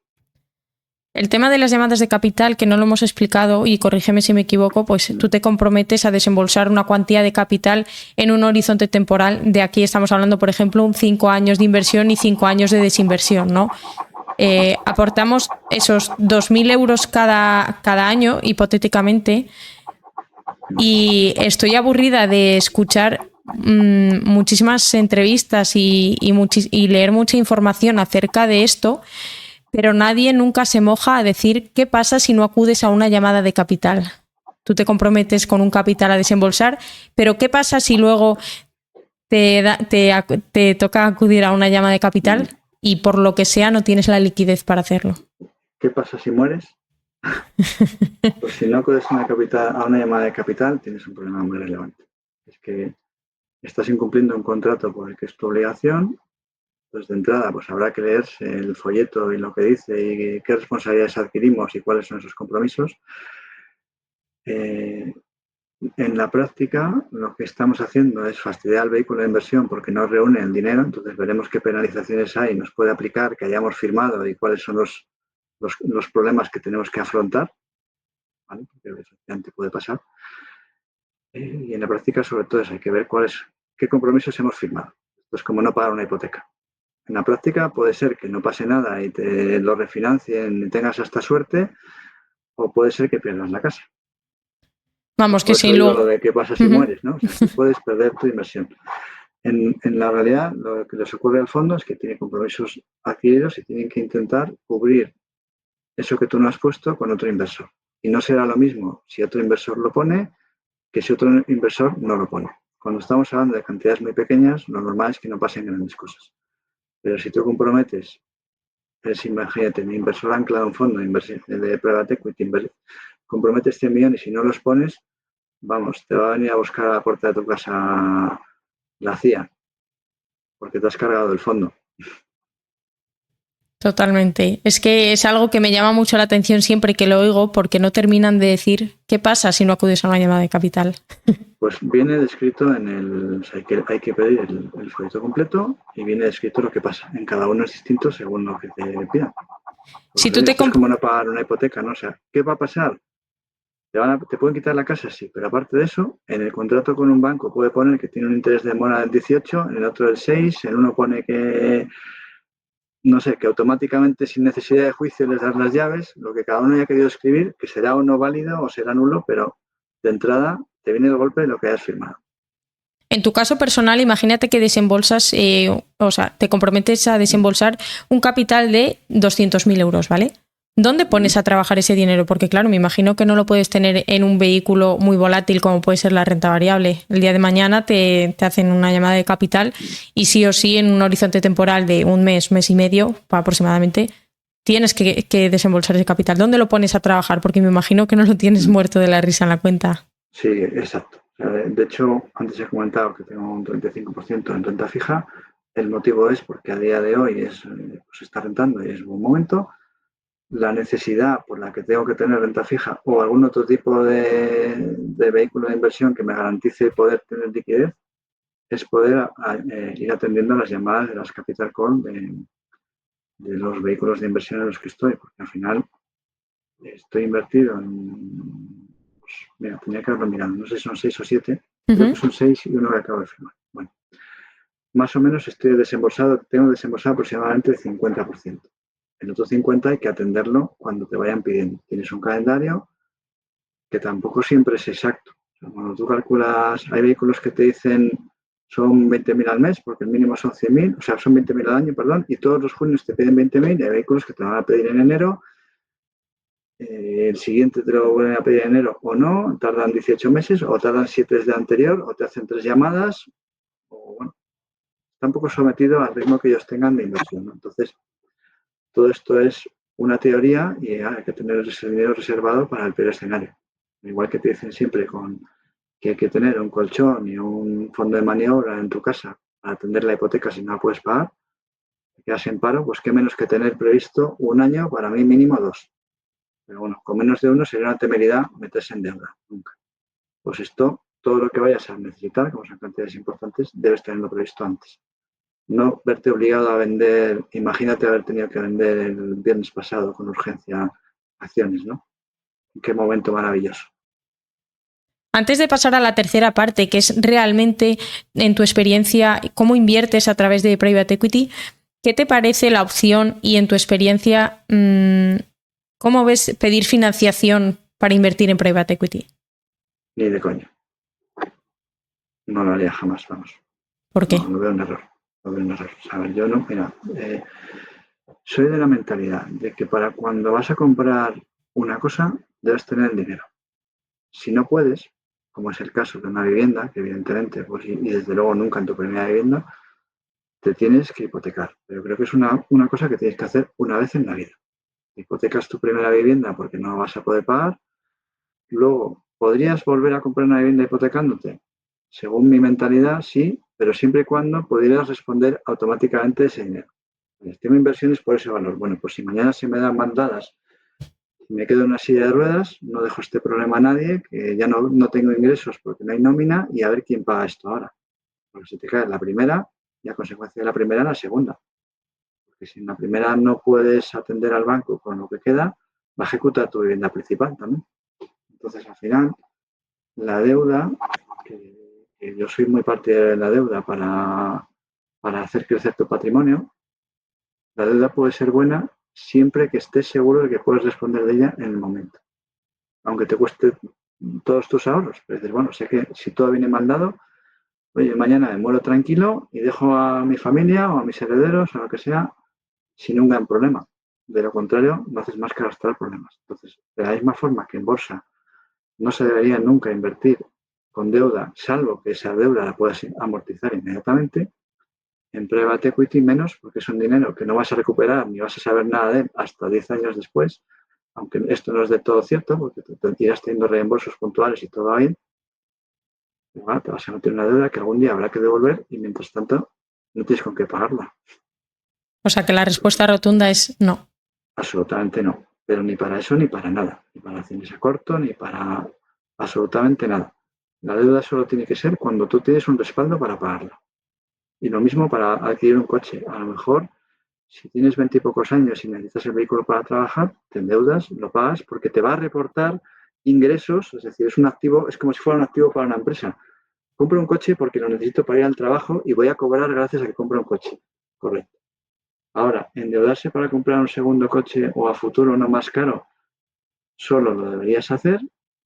El tema de las llamadas de capital, que no lo hemos explicado, y corrígeme si me equivoco, pues tú te comprometes a desembolsar una cuantía de capital en un horizonte temporal. De aquí estamos hablando, por ejemplo, 5 años de inversión y 5 años de desinversión, ¿no? Aportamos esos 2.000 euros cada año, hipotéticamente, y estoy aburrida de escuchar muchísimas entrevistas y leer mucha información acerca de esto, pero nadie nunca se moja a decir qué pasa si no acudes a una llamada de capital. Tú te comprometes con un capital a desembolsar, pero ¿qué pasa si luego te toca acudir a una llamada de capital y por lo que sea no tienes la liquidez para hacerlo? ¿Qué pasa si mueres? Pues si no acudes a una llamada de capital, tienes un problema muy relevante. Es que estás incumpliendo un contrato por el que es tu obligación. Pues de entrada, pues habrá que leerse el folleto y lo que dice y qué responsabilidades adquirimos y cuáles son esos compromisos. En la práctica, lo que estamos haciendo es fastidiar al vehículo de inversión porque no reúne el dinero, entonces veremos qué penalizaciones hay, nos puede aplicar, que hayamos firmado y cuáles son los problemas que tenemos que afrontar, ¿vale? Porque efectivamente puede pasar. Y en la práctica, sobre todo, hay que ver qué compromisos hemos firmado. Esto es como no pagar una hipoteca. En la práctica puede ser que no pase nada y te lo refinancien y tengas hasta suerte, o puede ser que pierdas la casa. Vamos, que Por eso sin digo luego. lo de qué pasa si mueres, ¿no? O sea, tú puedes perder tu inversión. En la realidad, lo que les ocurre al fondo es que tiene compromisos adquiridos y tienen que intentar cubrir eso que tú no has puesto con otro inversor. Y no será lo mismo si otro inversor lo pone que si otro inversor no lo pone. Cuando estamos hablando de cantidades muy pequeñas, lo normal es que no pasen grandes cosas. Pero si tú comprometes, imagínate, mi inversor ancla en un fondo de private equity, comprometes 100 millones y si no los pones, vamos, te va a venir a buscar a la puerta de tu casa la CIA, porque te has cargado el fondo. Totalmente. Es que es algo que me llama mucho la atención siempre que lo oigo porque no terminan de decir qué pasa si no acudes a una llamada de capital. Pues viene descrito o sea, hay que pedir el folleto completo y viene descrito lo que pasa. En cada uno es distinto según lo que te pidan. Si Pues tú te esto es como no pagar una hipoteca, ¿no? O sea, ¿qué va a pasar? Te pueden quitar la casa, sí, pero aparte de eso, en el contrato con un banco puede poner que tiene un interés de mora del 18, en el otro del 6, en uno pone que, no sé, que automáticamente sin necesidad de juicio les das las llaves, lo que cada uno haya querido escribir, que será o no válido o será nulo, pero de entrada te viene el golpe de lo que hayas firmado. En tu caso personal, imagínate que desembolsas, o sea, te comprometes a desembolsar un capital de 200.000 euros, ¿vale? ¿Dónde pones a trabajar ese dinero? Porque claro, me imagino que no lo puedes tener en un vehículo muy volátil como puede ser la renta variable. El día de mañana te hacen una llamada de capital y sí o sí en un horizonte temporal de un mes y medio aproximadamente, tienes que desembolsar ese capital. ¿Dónde lo pones a trabajar? Porque me imagino que no lo tienes muerto de la risa en la cuenta. Sí, exacto. De hecho, antes he comentado que tengo un 35% en renta fija. El motivo es porque a día de hoy pues está rentando y es buen momento. La necesidad por la que tengo que tener renta fija o algún otro tipo de vehículo de inversión que me garantice poder tener liquidez es poder ir atendiendo a las llamadas de las capital call de los vehículos de inversión en los que estoy, porque al final estoy invertido pues, mira, tenía que haberlo mirado, no sé si son 6 o 7, creo que son 6 y uno que acabo de firmar. Bueno, más o menos tengo desembolsado aproximadamente el 50%. El otro 50% hay que atenderlo cuando te vayan pidiendo. Tienes un calendario que tampoco siempre es exacto. O sea, cuando tú calculas, hay vehículos que te dicen son 20.000 al mes, porque el mínimo son 100.000, o sea, son 20.000 al año, perdón, y todos los junios te piden 20.000, y hay vehículos que te van a pedir en enero, el siguiente te lo vuelven a pedir en enero o no, tardan 18 meses, o tardan 7 desde el anterior, o te hacen 3 llamadas, o bueno, está un poco sometido al ritmo que ellos tengan de inversión, ¿no? Entonces, todo esto es una teoría y hay que tener ese dinero reservado para el peor escenario. Igual que te dicen siempre que hay que tener un colchón y un fondo de maniobra en tu casa para atender la hipoteca si no la puedes pagar, te quedas en paro, pues qué menos que tener previsto un año, para mí mínimo 2. Pero bueno, con menos de uno sería una temeridad meterse en deuda, nunca. Pues esto, todo lo que vayas a necesitar, como son cantidades importantes, debes tenerlo previsto antes. No verte obligado a vender, imagínate haber tenido que vender el viernes pasado con urgencia acciones, ¿no? Qué momento maravilloso. Antes de pasar a la tercera parte, que es realmente, en tu experiencia, cómo inviertes a través de Private Equity, ¿qué te parece la opción y en tu experiencia, cómo ves pedir financiación para invertir en Private Equity? Ni de coña. No lo haría jamás, vamos. ¿Por qué? No, lo veo un error. Lo veo un error. A ver, yo no, mira, soy de la mentalidad de que para cuando vas a comprar una cosa, debes tener el dinero. Si no puedes, como es el caso de una vivienda, que evidentemente, pues, y desde luego nunca en tu primera vivienda, te tienes que hipotecar. Pero creo que es una cosa que tienes que hacer una vez en la vida. Hipotecas tu primera vivienda porque no vas a poder pagar. Luego, ¿podrías volver a comprar una vivienda hipotecándote? Según mi mentalidad, sí, pero siempre y cuando pudieras responder automáticamente ese dinero. Tengo inversiones por ese valor. Bueno, pues si mañana se me dan bandadas y me quedo en una silla de ruedas, no dejo este problema a nadie, que ya no tengo ingresos porque no hay nómina y a ver quién paga esto ahora. Porque si te cae la primera y a consecuencia de la primera, la segunda. Porque si en la primera no puedes atender al banco con lo que queda, va a ejecutar tu vivienda principal también. Entonces, al final, la deuda que yo soy muy partidario de la deuda para hacer crecer tu patrimonio. La deuda puede ser buena siempre que estés seguro de que puedes responder de ella en el momento. Aunque te cueste todos tus ahorros. Pero dices, bueno, sé que si todo viene mal dado, oye, mañana me muero tranquilo y dejo a mi familia o a mis herederos o lo que sea sin un gran problema. De lo contrario, no haces más que arrastrar problemas. Entonces, de la misma forma que en bolsa no se debería nunca invertir con deuda, salvo que esa deuda la puedas amortizar inmediatamente, en private equity menos, porque es un dinero que no vas a recuperar ni vas a saber nada de él hasta 10 años después, aunque esto no es de todo cierto, porque te irás teniendo reembolsos puntuales y todo va bien, igual te vas a meter una deuda que algún día habrá que devolver y mientras tanto no tienes con qué pagarla. O sea que la respuesta rotunda es no. Absolutamente no, pero ni para eso ni para nada, ni para acciones a corto, ni para absolutamente nada. La deuda solo tiene que ser cuando tú tienes un respaldo para pagarla. Y lo mismo para adquirir un coche. A lo mejor, si tienes 20 y pocos años y necesitas el vehículo para trabajar, te endeudas, lo pagas porque te va a reportar ingresos, es decir, es un activo, es como si fuera un activo para una empresa. Compro un coche porque lo necesito para ir al trabajo y voy a cobrar gracias a que compro un coche. Correcto. Ahora, endeudarse para comprar un segundo coche o a futuro uno más caro, solo lo deberías hacer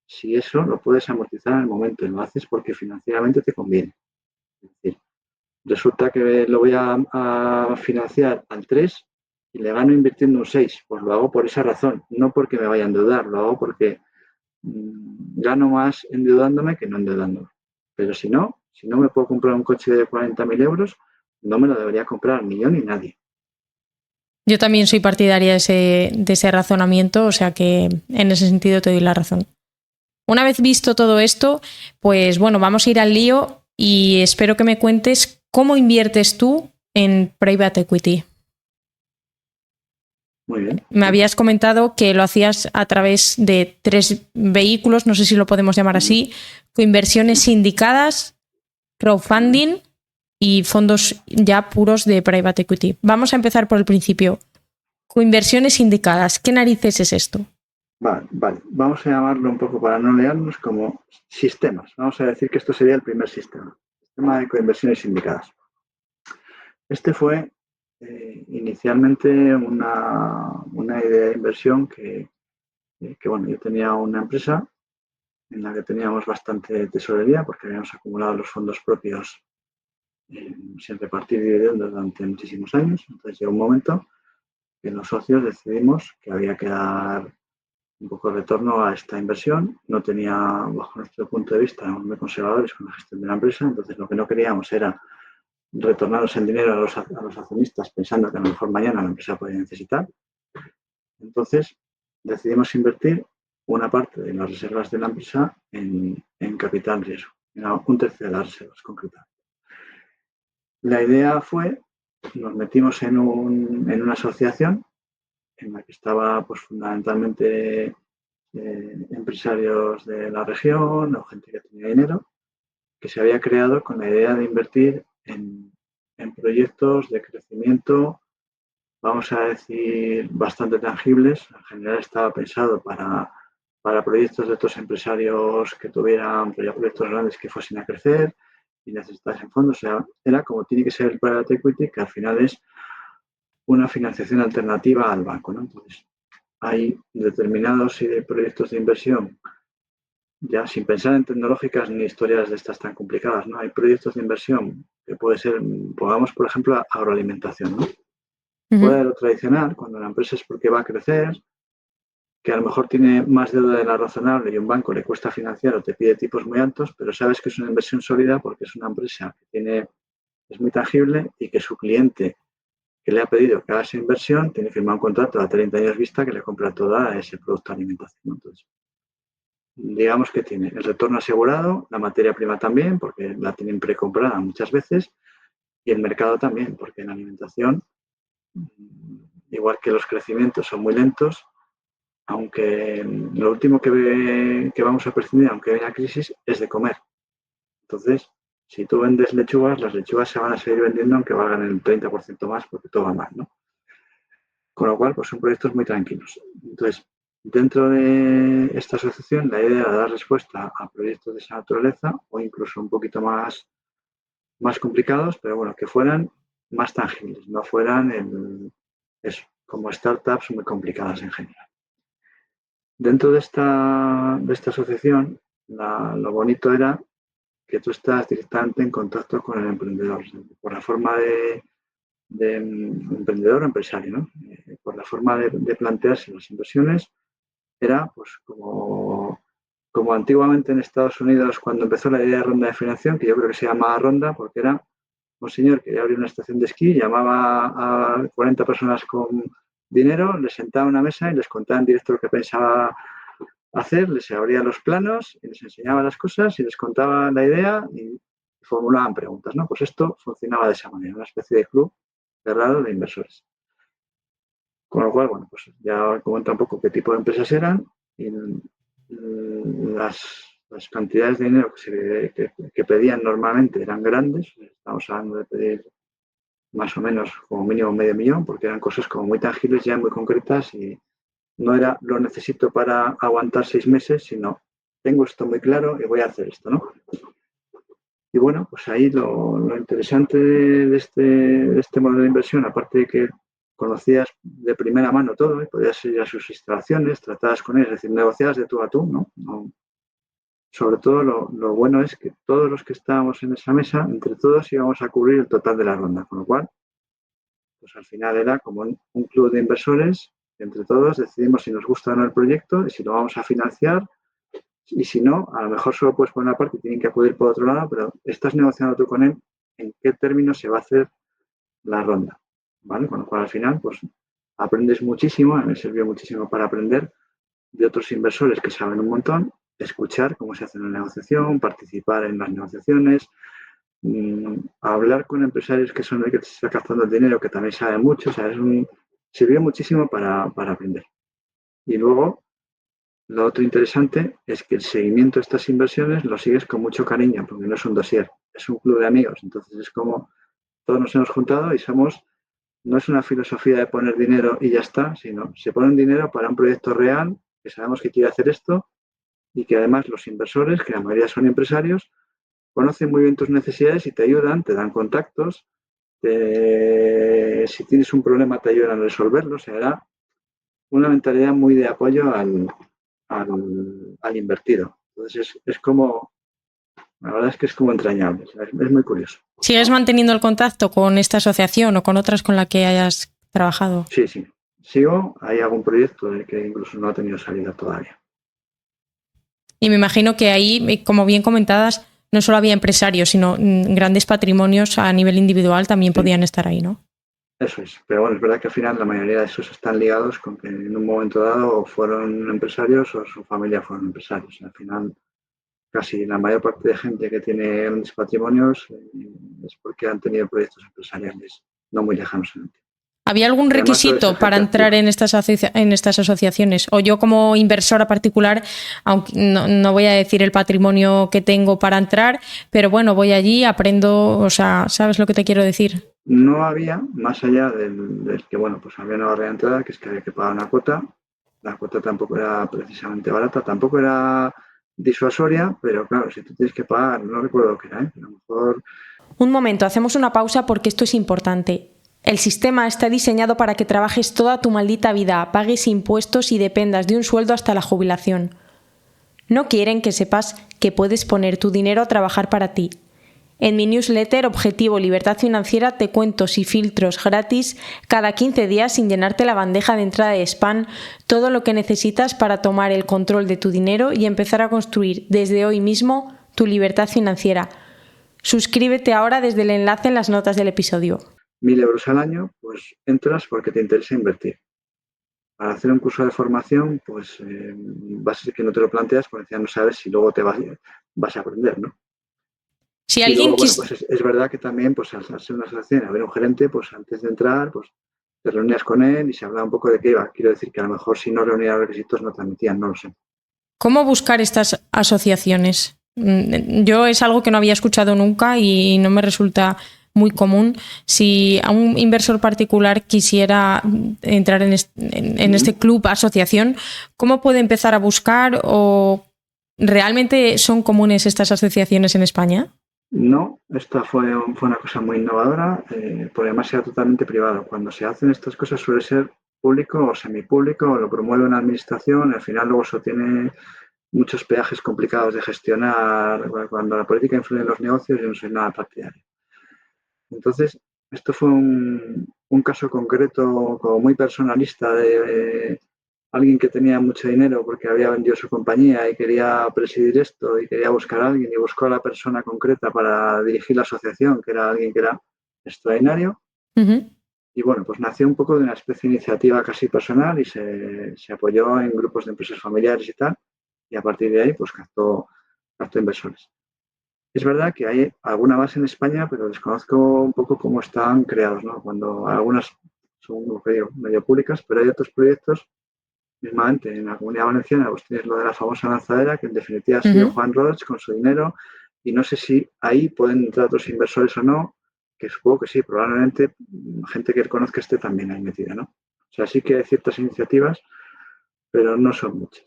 si eso lo puedes amortizar en el momento y lo haces porque financieramente te conviene. Es decir, resulta que lo voy a financiar al 3 y le gano invirtiendo un 6. Pues lo hago por esa razón, no porque me vaya a endeudar, lo hago porque gano más endeudándome que no endeudándome. Pero si no me puedo comprar un coche de 40.000 euros, no me lo debería comprar ni yo ni nadie. Yo también soy partidaria de ese razonamiento, o sea que en ese sentido te doy la razón. Una vez visto todo esto, pues bueno, vamos a ir al lío y espero que me cuentes cómo inviertes tú en private equity. Muy bien. Me habías comentado que lo hacías a través de 3 vehículos, no sé si lo podemos llamar así, inversiones sindicadas, crowdfunding y fondos ya puros de private equity. Vamos a empezar por el principio. Coinversiones sindicadas. ¿Qué narices es esto? Vale. Vamos a llamarlo un poco para no liarnos como sistemas. Vamos a decir que esto sería el primer sistema. Sistema de coinversiones sindicadas. Este fue inicialmente una idea de inversión que, bueno, yo tenía una empresa en la que teníamos bastante tesorería porque habíamos acumulado los fondos propios sin repartir dividendos durante muchísimos años. Entonces llegó un momento que los socios decidimos que había que dar un poco de retorno a esta inversión. No tenía, bajo nuestro punto de vista, éramos muy conservadores con la gestión de la empresa, entonces lo que no queríamos era retornaros el dinero a los accionistas pensando que a lo mejor mañana la empresa podía necesitar. Entonces decidimos invertir una parte de las reservas de la empresa en capital riesgo, en un tercio de las reservas concretamente. La idea fue, nos metimos en una asociación en la que estaba pues, fundamentalmente empresarios de la región o gente que tenía dinero, que se había creado con la idea de invertir en proyectos de crecimiento, vamos a decir, bastante tangibles. En general estaba pensado para proyectos de otros empresarios que tuvieran proyectos grandes que fuesen a crecer y necesitasen fondos. O sea, era como tiene que ser el private equity, que al final es una financiación alternativa al banco, ¿no? Entonces, hay determinados proyectos de inversión, ya sin pensar en tecnológicas ni historias de estas tan complicadas, ¿no? Hay proyectos de inversión que puede ser, pongamos, por ejemplo, agroalimentación, ¿no? Puede haber lo tradicional, cuando la empresa es porque va a crecer, que a lo mejor tiene más deuda de la razonable y un banco le cuesta financiar o te pide tipos muy altos, pero sabes que es una inversión sólida porque es una empresa que es muy tangible y que su cliente que le ha pedido que haga esa inversión tiene firmado un contrato a 30 años vista que le compra toda ese producto de alimentación. Entonces, digamos que tiene el retorno asegurado, la materia prima también, porque la tienen precomprada muchas veces, y el mercado también, porque en la alimentación, igual que los crecimientos son muy lentos, aunque lo último que vamos a prescindir, aunque haya crisis, es de comer. Entonces, si tú vendes lechugas, las lechugas se van a seguir vendiendo aunque valgan el 30% más porque todo va mal, ¿no? Con lo cual, pues son proyectos muy tranquilos. Entonces, Dentro de esta asociación, la idea era dar respuesta a proyectos de esa naturaleza o incluso un poquito más complicados, pero bueno, que fueran más tangibles, no fueran como startups muy complicadas en general. Dentro de esta asociación, lo bonito era que tú estás directamente en contacto con el emprendedor, por la forma de emprendedor o empresario, ¿no? Por la forma de plantearse las inversiones, era pues como antiguamente en Estados Unidos cuando empezó la idea de ronda de financiación, que yo creo que se llamaba ronda porque era un señor que quería abrir una estación de esquí, llamaba a 40 personas con dinero, les sentaba a una mesa y les contaba en directo lo que pensaba hacer, les abría los planos y les enseñaba las cosas y les contaba la idea y formulaban preguntas, ¿no? Pues esto funcionaba de esa manera, una especie de club cerrado de inversores. Con lo cual, bueno, pues ya comenta un poco qué tipo de empresas eran y las cantidades de dinero que pedían normalmente eran grandes. Estamos hablando de pedir más o menos como mínimo $500,000, porque eran cosas como muy tangibles, ya muy concretas y no era lo necesito para aguantar 6 meses, sino tengo esto muy claro y voy a hacer esto, ¿no? Y bueno, pues ahí lo interesante de este modelo de inversión, aparte de que conocías de primera mano todo, podías ir a sus instalaciones, tratabas con ellos, es decir, negociabas de tú a tú, ¿no? Sobre todo lo bueno es que todos los que estábamos en esa mesa, entre todos íbamos a cubrir el total de la ronda, con lo cual, pues al final era como un club de inversores, entre todos decidimos si nos gusta o no el proyecto y si lo vamos a financiar. Y si no, a lo mejor solo puedes poner una parte y tienen que acudir por otro lado, pero estás negociando tú con él en qué términos se va a hacer la ronda, ¿vale? Con lo cual al final, pues aprendes muchísimo, a mí me sirvió muchísimo para aprender de otros inversores que saben un montón, escuchar cómo se hace una negociación, participar en las negociaciones, hablar con empresarios que son el que te está captando el dinero, que también saben mucho, o sea, sirvió muchísimo para aprender. Y luego, lo otro interesante es que el seguimiento de estas inversiones lo sigues con mucho cariño, porque no es un dossier, es un club de amigos. Entonces es como todos nos hemos juntado y no es una filosofía de poner dinero y ya está, sino se pone dinero para un proyecto real, que sabemos que quiere hacer esto y que además los inversores, que la mayoría son empresarios, conocen muy bien tus necesidades y te ayudan, te dan contactos, si tienes un problema te ayudan a resolverlo. O sea, era una mentalidad muy de apoyo al invertido. Entonces es como, la verdad es que es como entrañable, es muy curioso. ¿Sigues manteniendo el contacto con esta asociación o con otras con las que hayas trabajado? Sí, sigo, hay algún proyecto que incluso no ha tenido salida todavía. Y me imagino que ahí, como bien comentadas, no solo había empresarios, sino grandes patrimonios a nivel individual también podían estar ahí, ¿no? Eso es, pero bueno, es verdad que al final la mayoría de esos están ligados con que en un momento dado fueron empresarios o su familia fueron empresarios. Al final, casi la mayor parte de gente que tiene grandes patrimonios es porque han tenido proyectos empresariales no muy lejanos en el tiempo. ¿Había algún requisito para entrar en estas asociaciones? O yo como inversora particular, aunque no voy a decir el patrimonio que tengo para entrar, pero bueno, voy allí, aprendo, o sea, ¿sabes lo que te quiero decir? No había, más allá del que, bueno, pues había una barrera de entrada, que es que había que pagar una cuota. La cuota tampoco era precisamente barata, tampoco era disuasoria, pero claro, si tú tienes que pagar, no recuerdo lo que era, a lo mejor... Un momento, hacemos una pausa porque esto es importante. El sistema está diseñado para que trabajes toda tu maldita vida, pagues impuestos y dependas de un sueldo hasta la jubilación. No quieren que sepas que puedes poner tu dinero a trabajar para ti. En mi newsletter Objetivo Libertad Financiera te cuento y filtros gratis cada 15 días sin llenarte la bandeja de entrada de spam todo lo que necesitas para tomar el control de tu dinero y empezar a construir desde hoy mismo tu libertad financiera. Suscríbete ahora desde el enlace en las notas del episodio. 1.000 euros al año, pues entras porque te interesa invertir. Para hacer un curso de formación, pues va a ser que no te lo planteas porque ya no sabes si luego te vas a aprender, ¿no? Si y alguien luego, bueno, pues es verdad que también, pues al ser una asociación, haber un gerente, pues antes de entrar, pues te reunías con él y se hablaba un poco de qué iba. Quiero decir que a lo mejor si no reunía los requisitos no te admitían, no lo sé. ¿Cómo buscar estas asociaciones? Yo es algo que no había escuchado nunca y no me resulta muy común. Si a un inversor particular quisiera entrar en este club, asociación, ¿cómo puede empezar a buscar o realmente son comunes estas asociaciones en España? No, esta fue una cosa muy innovadora, porque además era totalmente privado. Cuando se hacen estas cosas suele ser público o semipúblico, o lo promueve una administración, al final luego eso tiene muchos peajes complicados de gestionar. Cuando la política influye en los negocios, yo no soy nada partidario. Entonces, esto fue un caso concreto como muy personalista de alguien que tenía mucho dinero porque había vendido su compañía y quería presidir esto y quería buscar a alguien y buscó a la persona concreta para dirigir la asociación, que era alguien que era extraordinario. Uh-huh. Y bueno, pues nació un poco de una especie de iniciativa casi personal y se apoyó en grupos de empresas familiares y tal. Y a partir de ahí, pues captó inversores. Es verdad que hay alguna base en España, pero desconozco un poco cómo están creados, ¿no? Cuando algunas son, como que digo, medio públicas, pero hay otros proyectos, mismamente en la Comunidad Valenciana, pues tienes lo de la famosa lanzadera, que en definitiva ha sido Juan Roig con su dinero, y no sé si ahí pueden entrar otros inversores o no, que supongo que sí, probablemente gente que conozca esté también ahí metida, ¿no? O sea, sí que hay ciertas iniciativas, pero no son muchas.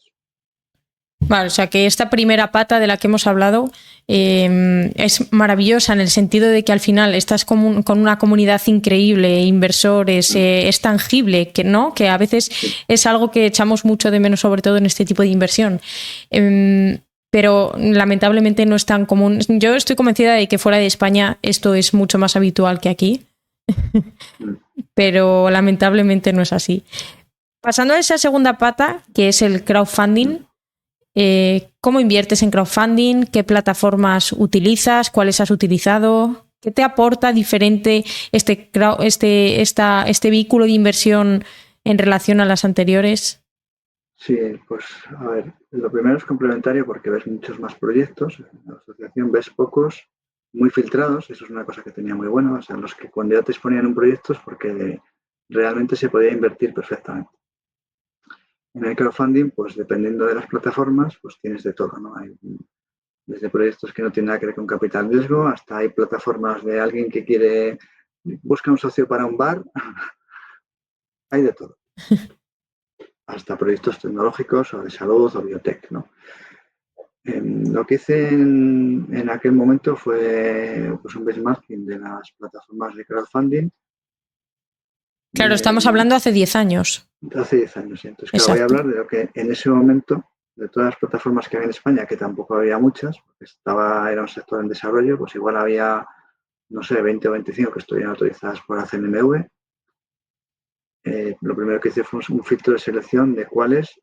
Vale, o sea que esta primera pata de la que hemos hablado es maravillosa en el sentido de que al final estás con una comunidad increíble, inversores, es tangible, que no, que a veces es algo que echamos mucho de menos, sobre todo en este tipo de inversión. Pero lamentablemente no es tan común. Yo estoy convencida de que fuera de España esto es mucho más habitual que aquí, pero lamentablemente no es así. Pasando a esa segunda pata, que es el crowdfunding. ¿Cómo inviertes en crowdfunding? ¿Qué plataformas utilizas? ¿Cuáles has utilizado? ¿Qué te aporta diferente este vehículo de inversión en relación a las anteriores? Sí, pues a ver, lo primero es complementario porque ves muchos más proyectos, en la asociación ves pocos, muy filtrados, eso es una cosa que tenía muy buena, o sea, los que cuando ya te exponían un proyecto es porque realmente se podía invertir perfectamente. En el crowdfunding, pues dependiendo de las plataformas, pues tienes de todo, ¿no? Hay desde proyectos que no tienen nada que ver con capital riesgo, hasta hay plataformas de alguien que busca un socio para un bar, hay de todo. Hasta proyectos tecnológicos o de salud o biotech, ¿no? Lo que hice en aquel momento fue pues, un benchmarking de las plataformas de crowdfunding. Claro, estamos hablando hace 10 años. Hace 10 años, sí. Entonces, claro, voy a hablar de lo que en ese momento, de todas las plataformas que había en España, que tampoco había muchas, porque era un sector en desarrollo, pues igual había, no sé, 20 o 25 que estuvieran autorizadas por la CNMV. Lo primero que hice fue un filtro de selección de cuáles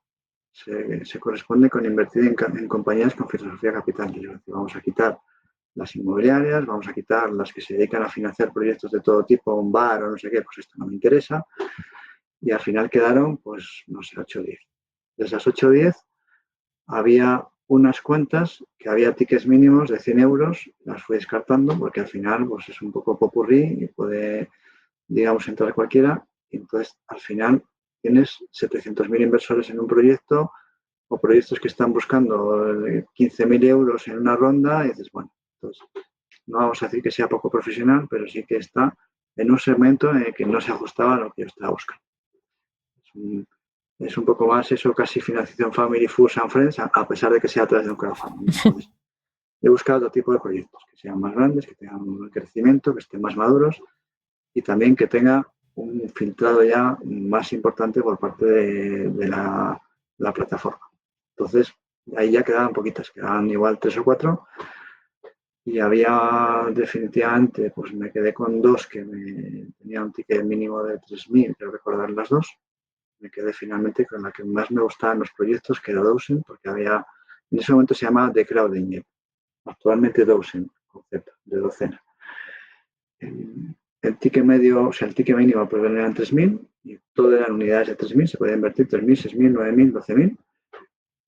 se corresponde con invertir en compañías con filosofía capital. Vamos a quitar las inmobiliarias, vamos a quitar las que se dedican a financiar proyectos de todo tipo, un bar o no sé qué, pues esto no me interesa. Y al final quedaron, pues, no sé, 8 o 10. De esas 8 o 10, había unas cuantas que había tickets mínimos de 100 euros, las fui descartando porque al final pues, es un poco popurrí y puede, digamos, entrar cualquiera. Y entonces, al final, tienes 700.000 inversores en un proyecto o proyectos que están buscando 15.000 euros en una ronda y dices, bueno, entonces no vamos a decir que sea poco profesional, pero sí que está en un segmento en el que no se ajustaba a lo que yo estaba buscando. Es un poco más eso, casi financiación family, foods and friends, a pesar de que sea a través de un crowdfunding. Entonces, he buscado otro tipo de proyectos, que sean más grandes, que tengan un crecimiento, que estén más maduros y también que tenga un filtrado ya más importante por parte de la plataforma. Entonces, ahí ya quedaban poquitas, quedaban igual 3 o 4 y había definitivamente, pues me quedé con 2 que tenía un ticket mínimo de 3.000, creo recordar las 2. Me quedé finalmente con la que más me gustaban los proyectos, que era Dozen, porque en ese momento se llamaba The Crowd Engine, actualmente Dozen, concepto de docena. El ticket medio, o sea, el ticket mínimo pues eran 3.000 y todo eran unidades de 3.000, se podía invertir 3.000, 6.000, 9.000, 12.000.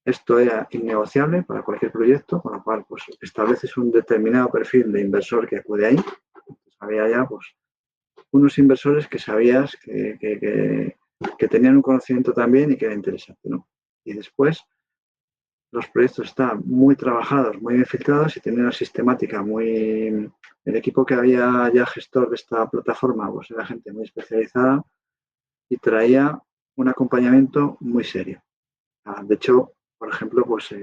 Esto era innegociable para cualquier proyecto, con lo cual pues estableces un determinado perfil de inversor que acude ahí. Entonces, había ya pues unos inversores que sabías que tenían un conocimiento también y que era interesante, ¿no? Y después, los proyectos estaban muy trabajados, muy bien filtrados y tenían una sistemática muy... El equipo que había ya gestor de esta plataforma pues era gente muy especializada y traía un acompañamiento muy serio. De hecho, por ejemplo, pues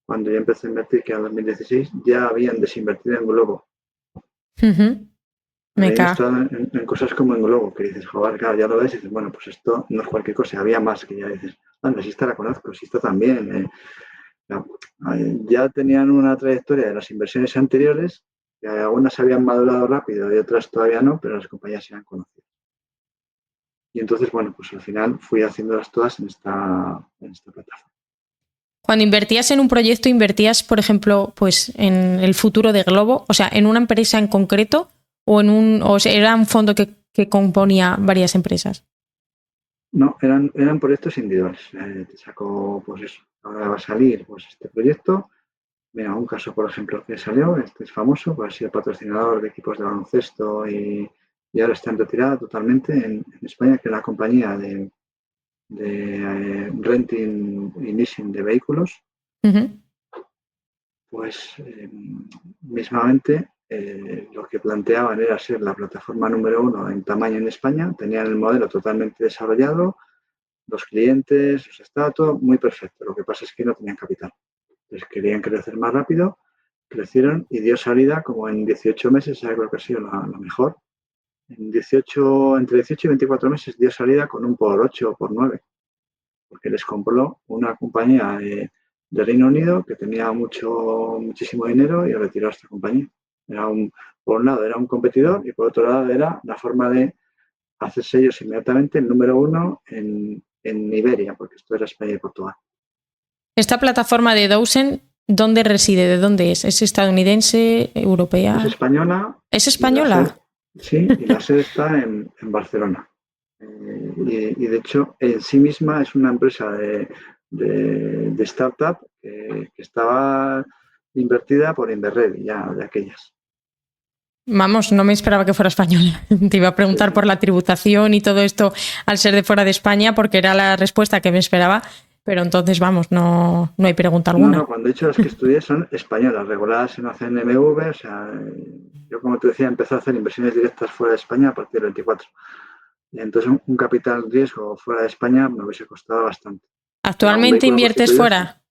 cuando yo empecé a invertir, que era en 2016, ya habían desinvertido en Globo. Ujú. Me Habían cago. estado en cosas como en Globo, que dices, joder, claro, ya lo ves y dices, bueno, pues esto no es cualquier cosa, había más que ya dices, anda, si esta la conozco, si esta también. Ya, ya tenían una trayectoria de las inversiones anteriores, que algunas habían madurado rápido y otras todavía no, pero las compañías se han conocido. Y entonces, bueno, pues al final fui haciéndolas todas en esta plataforma. Cuando invertías en un proyecto, invertías, por ejemplo, pues en el futuro de Globo, o sea, en una empresa en concreto o sea, era un fondo que componía varias empresas. No, eran proyectos individuales. Te saco, pues eso, ahora va a salir pues este proyecto. Mira, un caso, por ejemplo, que salió, este es famoso, pues ha sido patrocinador de equipos de baloncesto y ahora está en retirada totalmente en España, que es la compañía de renting y leasing de vehículos. Uh-huh. Pues mismamente lo que planteaban era ser la plataforma número uno en tamaño en España, tenían el modelo totalmente desarrollado, los clientes, o sea, estaba todo muy perfecto. Lo que pasa es que no tenían capital. Entonces querían crecer más rápido, crecieron y dio salida como en 18 meses, creo que ha sido la mejor. En 18, entre 18 y 24 meses dio salida con un por 8 o por 9, porque les compró una compañía de Reino Unido que tenía muchísimo dinero y retiró a esta compañía. Por un lado era un competidor y por otro lado era la forma de hacerse ellos inmediatamente el número uno en Iberia, porque esto era España y Portugal. Esta plataforma de Dawson, ¿dónde reside? ¿De dónde es? ¿Es estadounidense, Es europea? española ¿Es y la sede, española? sí, y la sede está en Barcelona. Y de hecho, en sí misma es una empresa de startup que estaba invertida por Inverred, ya de aquellas. Vamos, no me esperaba que fuera española. Te iba a Sí, preguntar sí. por la tributación y todo esto al ser de fuera de España, porque era la respuesta que me esperaba, pero entonces, vamos, no hay pregunta No, alguna. cuando he dicho las que estudié son españolas, reguladas en la CNMV, o sea, yo como te decía, empecé a hacer inversiones directas fuera de España a partir del 24. Y entonces un capital riesgo fuera de España me hubiese costado bastante. Pero un ¿Actualmente vehículo inviertes constituido sí. fuera?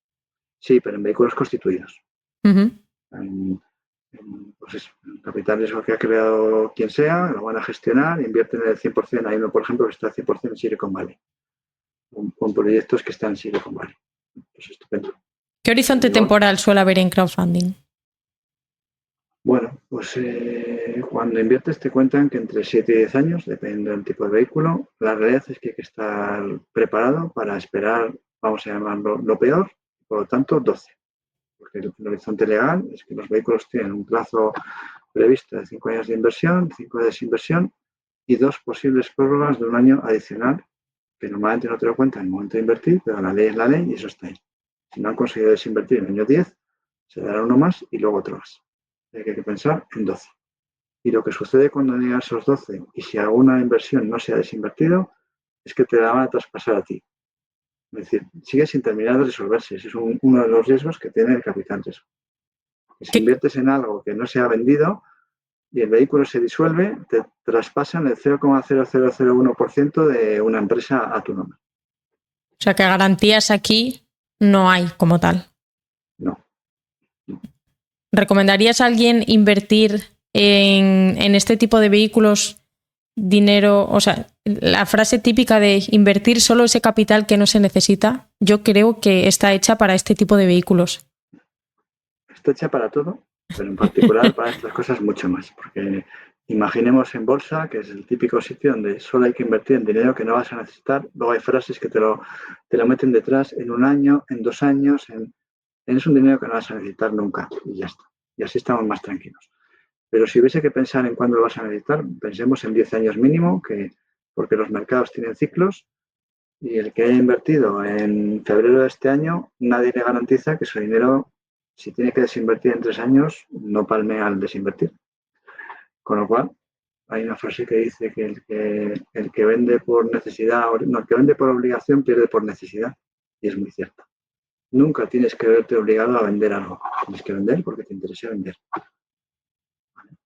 Sí, pero en vehículos constituidos. Uh-huh. Pues eso, el capital riesgo que ha creado quien sea, lo van a gestionar, invierten el 100%. Hay uno, por ejemplo, que está al 100% en Silicon Valley, con proyectos que están en Silicon Valley. Pues estupendo. ¿Qué horizonte temporal suele haber en crowdfunding? Bueno, pues cuando inviertes te cuentan que entre 7 y 10 años, depende del tipo de vehículo. La realidad es que hay que estar preparado para esperar, vamos a llamarlo, lo peor, por lo tanto 12. Porque el horizonte legal es que los vehículos tienen un plazo previsto de 5 años de inversión, 5 de desinversión y 2 posibles prórrogas de un año adicional, que normalmente no te lo cuentan en el momento de invertir, pero la ley es la ley y eso está ahí. Si no han conseguido desinvertir en el año 10, se dará uno más y luego otro más. Hay que pensar en 12. Y lo que sucede cuando llegan esos 12 y si alguna inversión no se ha desinvertido, es que te la van a traspasar a ti. Es decir, sigue sin terminar de resolverse. Ese es uno de los riesgos que tiene el capital riesgo. Que si ¿Qué? inviertes en algo que no se ha vendido y el vehículo se disuelve, te traspasan el 0,0001% de una empresa a tu nombre. O sea, que garantías aquí no hay como tal. No. No. ¿Recomendarías a alguien invertir en este tipo de vehículos dinero? O sea, la frase típica de invertir solo ese capital que no se necesita, yo creo que está hecha para este tipo de vehículos. Está hecha para todo, pero en particular para estas cosas mucho más, porque imaginemos en bolsa, que es el típico sitio donde solo hay que invertir en dinero que no vas a necesitar, luego hay frases que te lo meten detrás en un año, en 2 años, es un dinero que no vas a necesitar nunca y ya está. Y así estamos más tranquilos. Pero si hubiese que pensar en cuándo lo vas a necesitar, pensemos en 10 años mínimo, porque los mercados tienen ciclos y el que haya invertido en febrero de este año, nadie le garantiza que su dinero, si tiene que desinvertir en 3 años, no palme al desinvertir. Con lo cual, hay una frase que dice que el que vende por necesidad, no, el que vende por obligación pierde por necesidad. Y es muy cierto. nunca tienes que verte obligado a vender algo. Tienes que vender porque te interesa vender. ¿Vale?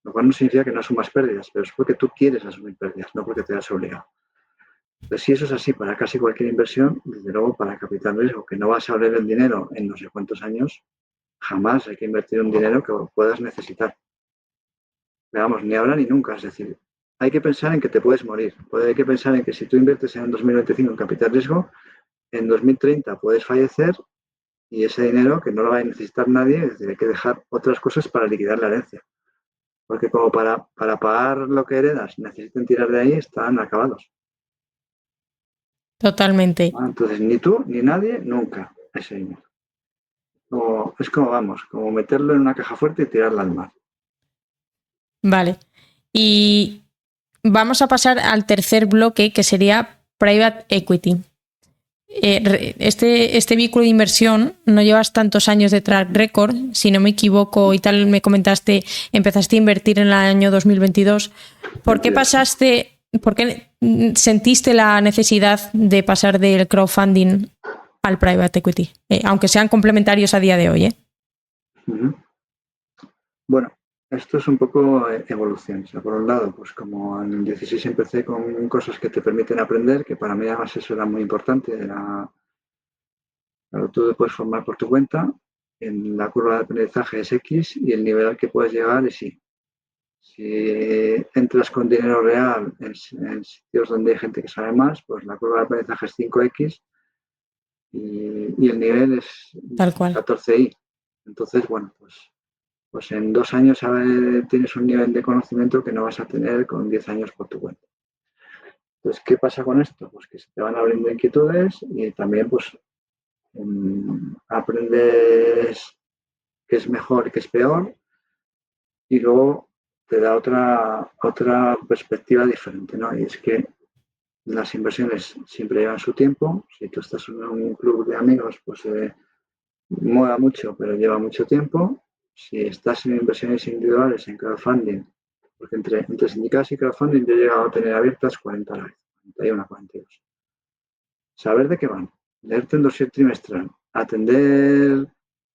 Lo cual no significa que no asumas pérdidas, pero es porque tú quieres asumir pérdidas, no porque te has obligado. Pero si eso es así para casi cualquier inversión, desde luego para capital riesgo, que no vas a ver el dinero en no sé cuántos años, jamás hay que invertir un dinero que puedas necesitar. Veamos, ni ahora ni nunca. Es decir, hay que pensar en que te puedes morir. Hay que pensar en que si tú inviertes en 2025 en capital riesgo, en 2030 puedes fallecer y ese dinero que no lo va a necesitar nadie, es decir, hay que dejar otras cosas para liquidar la herencia. Porque como para pagar lo que heredas necesiten tirar de ahí, están acabados. Totalmente. Entonces, ni tú ni nadie, nunca ese dinero. Es como, vamos, como meterlo en una caja fuerte y tirarla al mar. Vale. Y vamos a pasar al tercer bloque, que sería Private Equity. Este vehículo de inversión no llevas tantos años de track record, si no me equivoco y tal me comentaste, empezaste a invertir en el año 2022. ¿Por qué sentiste la necesidad de pasar del crowdfunding al private equity? Aunque sean complementarios a día de hoy, ¿eh? Uh-huh. Bueno, esto es un poco evolución. O sea, por un lado, pues como en el 16 empecé con cosas que te permiten aprender, que para mí además eso era muy importante. Claro, tú te puedes formar por tu cuenta, en la curva de aprendizaje es X y el nivel al que puedes llegar es Y. Si entras con dinero real en sitios donde hay gente que sabe más, pues la curva de aprendizaje es 5X y el nivel es Tal cual. 14Y. Entonces, bueno, pues en 2 años tienes un nivel de conocimiento que no vas a tener con 10 años por tu cuenta. Entonces, ¿qué pasa con esto? Pues que se te van abriendo inquietudes y también pues aprendes qué es mejor y qué es peor y luego te da otra perspectiva diferente, ¿no? Y es que las inversiones siempre llevan su tiempo. Si tú estás en un club de amigos, pues mola mucho, pero lleva mucho tiempo. Si estás en inversiones individuales, en crowdfunding, porque entre sindicatos y crowdfunding yo he llegado a tener abiertas 40 a la vez, 41 a 42. Saber de qué van, leerte un dossier trimestral, atender,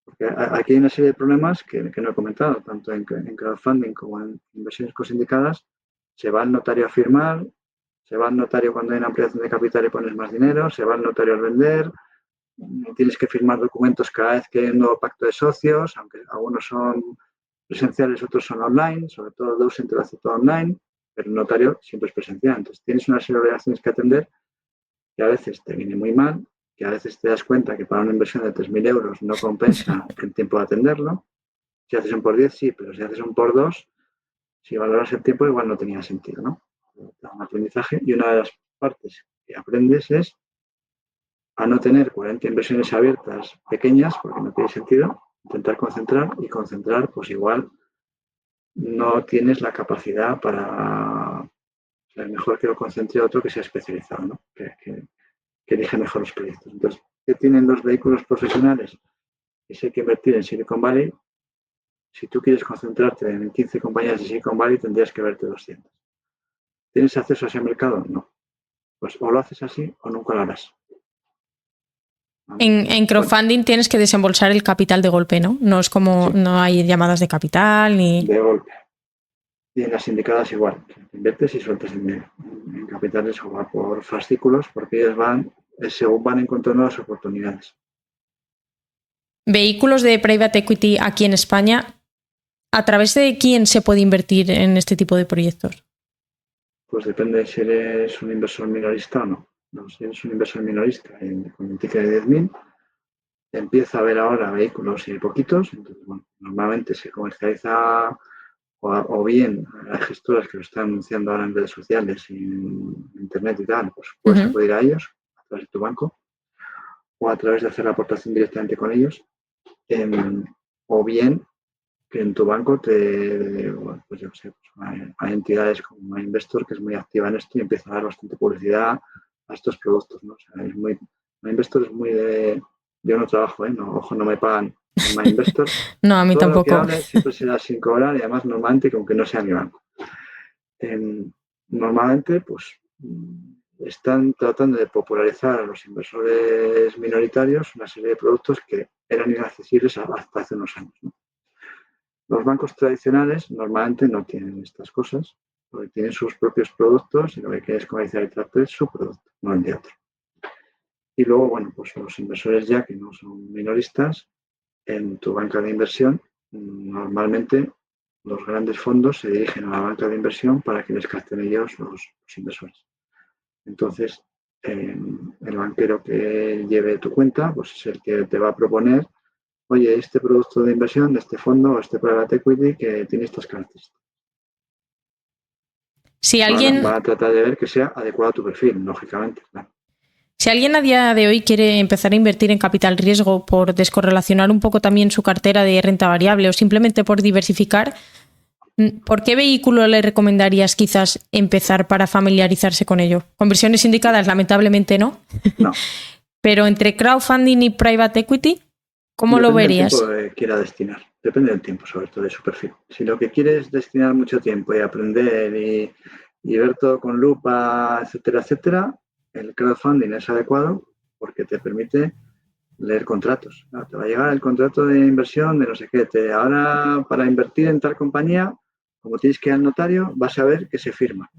porque aquí hay una serie de problemas que no he comentado, tanto en crowdfunding como en inversiones cosindicadas. Se va al notario a firmar, se va al notario cuando hay una ampliación de capital y pones más dinero, se va al notario al vender, tienes que firmar documentos cada vez que hay un nuevo pacto de socios, aunque algunos son presenciales, otros son online, sobre todo Dowsent lo hace todo online, pero el notario siempre es presencial. Entonces tienes una serie de obligaciones que atender que a veces te viene muy mal, que a veces te das cuenta que para una inversión de 3.000 euros no compensa el tiempo de atenderlo. Si haces un por 10, sí, pero si haces un por 2, si valoras el tiempo, igual no tenía sentido, ¿no? Un aprendizaje y una de las partes que aprendes es a no tener 40 inversiones abiertas pequeñas, porque no tiene sentido, intentar concentrar, pues igual no tienes la capacidad para, es mejor que lo concentre otro que sea especializado, ¿no? Que elige mejor los proyectos. Entonces, ¿qué tienen los vehículos profesionales? Y si hay que invertir en Silicon Valley, si tú quieres concentrarte en 15 compañías de Silicon Valley, tendrías que verte 200. ¿Tienes acceso a ese mercado? No. Pues o lo haces así o nunca lo harás. En crowdfunding tienes que desembolsar el capital de golpe, ¿no? No es como, sí. No hay llamadas de capital ni... De golpe. Y en las sindicadas igual. Inviertes y sueltas dinero. En capitales o va por fascículos porque ellos según van encontrando las oportunidades. Vehículos de private equity aquí en España, ¿a través de quién se puede invertir en este tipo de proyectos? Pues depende de si eres un inversor minorista o no. No, si eres un inversor minorista con un ticket de 10.000, empieza a haber ahora vehículos y poquitos. Entonces, bueno, normalmente se comercializa o bien hay gestoras que lo están anunciando ahora en redes sociales y en internet y tal, pues puedes acudir a ellos a través de tu banco o a través de hacer la aportación directamente con ellos, o bien que en tu banco pues yo sé, pues hay entidades como MyInvestor que es muy activa en esto y empieza a dar bastante publicidad a estos productos, ¿no? O sea, MyInvestor es muy de... Yo no trabajo, no, ojo, no me pagan en MyInvestor. No, a mí todo tampoco. Lo que hable siempre será sin cobrar y además normalmente que aunque no sea mi banco. Normalmente, pues están tratando de popularizar a los inversores minoritarios una serie de productos que eran inaccesibles hasta hace unos años, ¿no? Los bancos tradicionales normalmente no tienen estas cosas, porque tienen sus propios productos y lo que quieren es comercializar su producto, no el de otro. Y luego, bueno, pues los inversores ya que no son minoristas, en tu banca de inversión, normalmente los grandes fondos se dirigen a la banca de inversión para que les capten ellos los inversores. Entonces, el banquero que lleve tu cuenta, pues es el que te va a proponer, oye, este producto de inversión de este fondo o este private equity que tiene estas características. Si Van alguien, a tratar de ver que sea adecuado a tu perfil, lógicamente. Claro. si alguien a día de hoy quiere empezar a invertir en capital riesgo por descorrelacionar un poco también su cartera de renta variable o simplemente por diversificar, ¿por qué vehículo le recomendarías quizás empezar para familiarizarse con ello? Conversiones indicadas, lamentablemente no. No. Pero entre crowdfunding y private equity, ¿cómo lo Depende del tiempo verías? que quiera destinar. Depende del tiempo, sobre todo, de su perfil. Si lo que quieres es destinar mucho tiempo y aprender y ver todo con lupa, etcétera, etcétera, el crowdfunding es adecuado porque te permite leer contratos. ¿No? Te va a llegar el contrato de inversión de no sé qué. Ahora, para invertir en tal compañía, como tienes que ir al notario, vas a ver que se firma.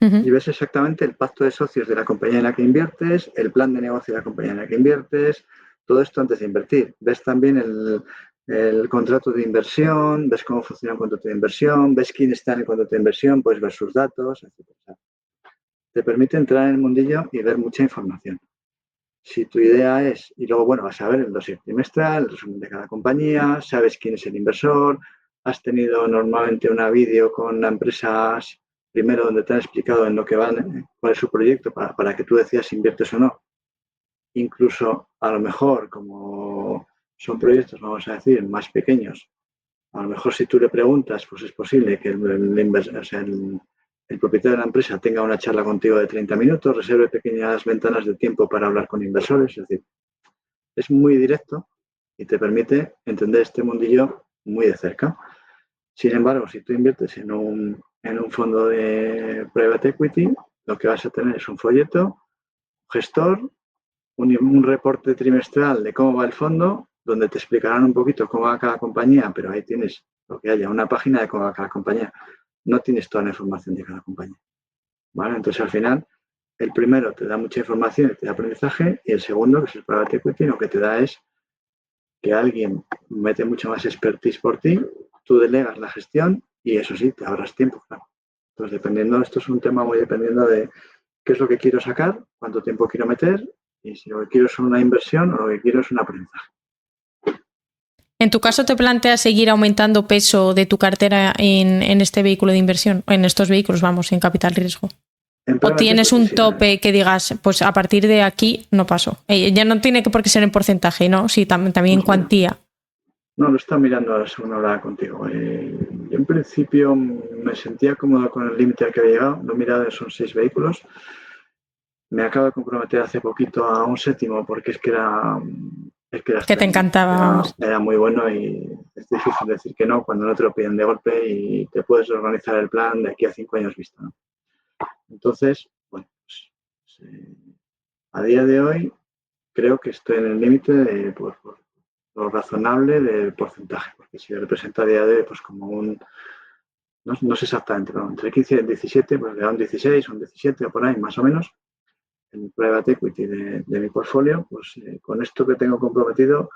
Y ves exactamente el pacto de socios de la compañía en la que inviertes, el plan de negocio de la compañía en la que inviertes, todo esto antes de invertir. Ves también el contrato de inversión, ves cómo funciona el contrato de inversión, ves quién está en el contrato de inversión, puedes ver sus datos, etc. Te permite entrar en el mundillo y ver mucha información. Si tu idea es, y luego, bueno, vas a ver el dossier trimestral, el resumen de cada compañía, sabes quién es el inversor, has tenido normalmente una vídeo con la empresa primero donde te han explicado en lo que van, cuál es su proyecto para que tú decidas si inviertes o no. Incluso, a lo mejor, como son proyectos, vamos a decir, más pequeños, a lo mejor si tú le preguntas, pues es posible que el propietario de la empresa tenga una charla contigo de 30 minutos, reserve pequeñas ventanas de tiempo para hablar con inversores, es decir, es muy directo y te permite entender este mundillo muy de cerca. Sin embargo, si tú inviertes en un fondo de private equity, lo que vas a tener es un folleto, gestor, un reporte trimestral de cómo va el fondo, donde te explicarán un poquito cómo va cada compañía, pero ahí tienes lo que haya, una página de cómo va cada compañía. No tienes toda la información de cada compañía. ¿Vale? Entonces, al final, el primero te da mucha información y te da aprendizaje, y el segundo, que es el private equity, lo que te da es que alguien mete mucho más expertise por ti, tú delegas la gestión y eso sí, te ahorras tiempo, claro. Entonces, dependiendo, esto es un tema muy dependiendo de qué es lo que quiero sacar, cuánto tiempo quiero meter y si lo que quiero es una inversión o lo que quiero es un aprendizaje. ¿En tu caso te planteas seguir aumentando peso de tu cartera en este vehículo de inversión? En estos vehículos, vamos, en capital riesgo. ¿O tienes un tope que digas, pues a partir de aquí no paso? Ya no tiene por qué ser en porcentaje, ¿no? Sí, también cuantía. No, lo está mirando ahora según hablaba contigo. Yo en principio me sentía cómodo con el límite al que había llegado. Lo he mirado, son 6 vehículos. Me acabo de comprometer hace poquito a un séptimo porque es que era Que te extraño. encantaba, vamos. Era muy bueno y es difícil decir que no cuando no te lo piden de golpe y te puedes organizar el plan de aquí a 5 años vista, ¿no? Entonces, bueno, pues, a día de hoy creo que estoy en el límite de por lo razonable del porcentaje, porque si representa a día de hoy pues como no sé exactamente, pero entre 15 y el 17, pues le da un 16, un 17 o por ahí más o menos, en private equity de mi portfolio, pues con esto que tengo comprometido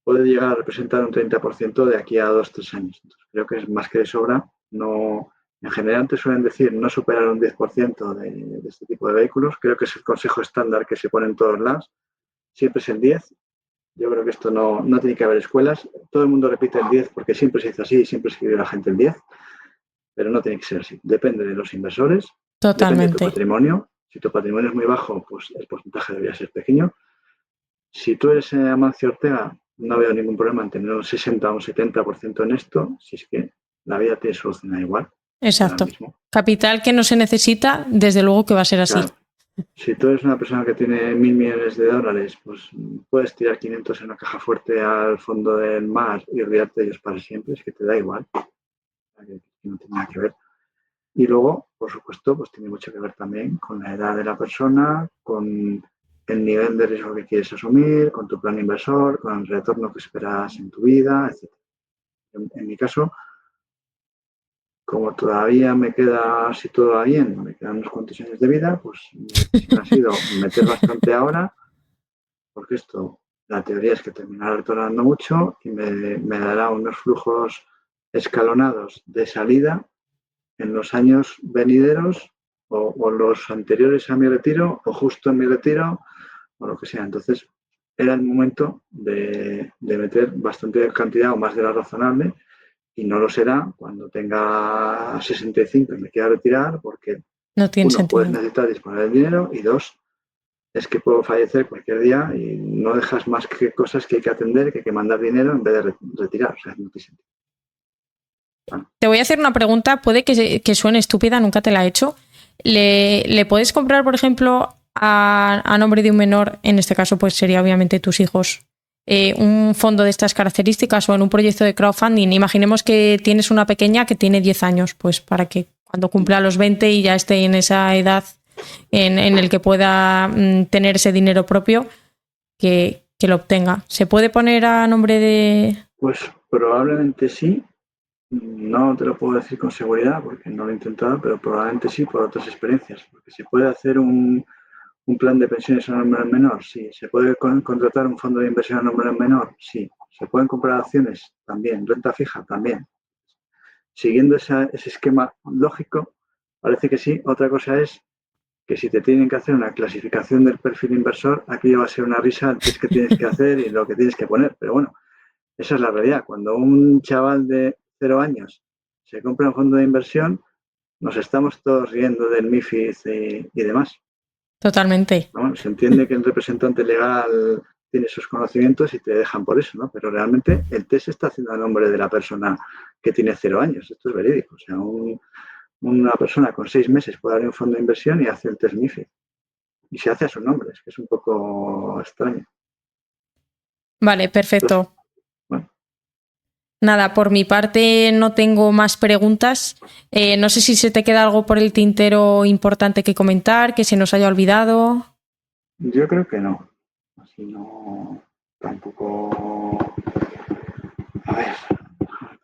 puede llegar a representar un 30% de aquí a 2 o 3 años. Entonces, creo que es más que de sobra. No, en general te suelen decir no superar un 10% de este tipo de vehículos. Creo que es el consejo estándar que se pone en todos lados. Siempre es el 10. Yo creo que esto no tiene que haber escuelas. Todo el mundo repite el 10 porque siempre se hizo así y siempre escribe la gente el 10. Pero no tiene que ser así. Depende de los inversores, depende de tu Totalmente. patrimonio. Si tu patrimonio es muy bajo, pues el porcentaje debería ser pequeño. Si tú eres Amancio Ortega, no veo ningún problema en tener un 60 o un 70% en esto, si es que la vida te soluciona igual, ahora Exacto. mismo. Capital que no se necesita, desde luego que va a ser así. Claro, si tú eres una persona que tiene 1.000 millones de dólares, pues puedes tirar 500 en una caja fuerte al fondo del mar y olvidarte de ellos para siempre, es que te da igual, no tiene nada que ver. Y luego, por supuesto, pues tiene mucho que ver también con la edad de la persona, con el nivel de riesgo que quieres asumir, con tu plan inversor, con el retorno que esperas en tu vida, etc. En mi caso, como todavía me queda, si todo va bien, me quedan unos cuantos años de vida, pues mi decisión ha sido meter bastante ahora, porque esto, la teoría es que terminará retornando mucho y me dará unos flujos escalonados de salida en los años venideros o los anteriores a mi retiro o justo en mi retiro o lo que sea. Entonces, era el momento de meter bastante cantidad o más de la razonable y no lo será cuando tenga 65 y me quiera retirar porque, No tiene uno, puedes sentido. necesitar disponer del dinero y dos, es que puedo fallecer cualquier día y no dejas más que cosas que hay que atender, que hay que mandar dinero en vez de retirar. O sea, no tiene sentido. Bueno. Te voy a hacer una pregunta, puede que suene estúpida, nunca te la he hecho. ¿Le puedes comprar, por ejemplo, a nombre de un menor, en este caso pues sería obviamente tus hijos, un fondo de estas características o en un proyecto de crowdfunding? Imaginemos que tienes una pequeña que tiene 10 años, pues para que cuando cumpla los 20 y ya esté en esa edad en el que pueda tener ese dinero propio, que lo obtenga. ¿Se puede poner a nombre de...? Pues probablemente sí. No te lo puedo decir con seguridad porque no lo he intentado, pero probablemente sí por otras experiencias. Porque se puede hacer un plan de pensiones a nombre del menor, sí. Se puede contratar un fondo de inversión a nombre del menor, sí. Se pueden comprar acciones, también. Renta fija, también. Siguiendo ese esquema lógico, parece que sí. Otra cosa es que si te tienen que hacer una clasificación del perfil inversor, aquello va a ser una risa el test que tienes que hacer y lo que tienes que poner. Pero bueno, esa es la realidad. Cuando un chaval de 0 años se compra un fondo de inversión, nos estamos todos riendo del MIFID y demás. Totalmente. ¿No? Se entiende que el representante legal tiene esos conocimientos y te dejan por eso, ¿no? Pero realmente el test se está haciendo a nombre de la persona que tiene 0 años. Esto es verídico. O sea, una persona con 6 meses puede abrir un fondo de inversión y hace el test MIFID. Y se hace a su nombre, es que es un poco extraño. Vale, Entonces, perfecto. bueno. Nada, por mi parte no tengo más preguntas. No sé si se te queda algo por el tintero importante que comentar, que se nos haya olvidado. Yo creo que no. Así no, tampoco. A ver,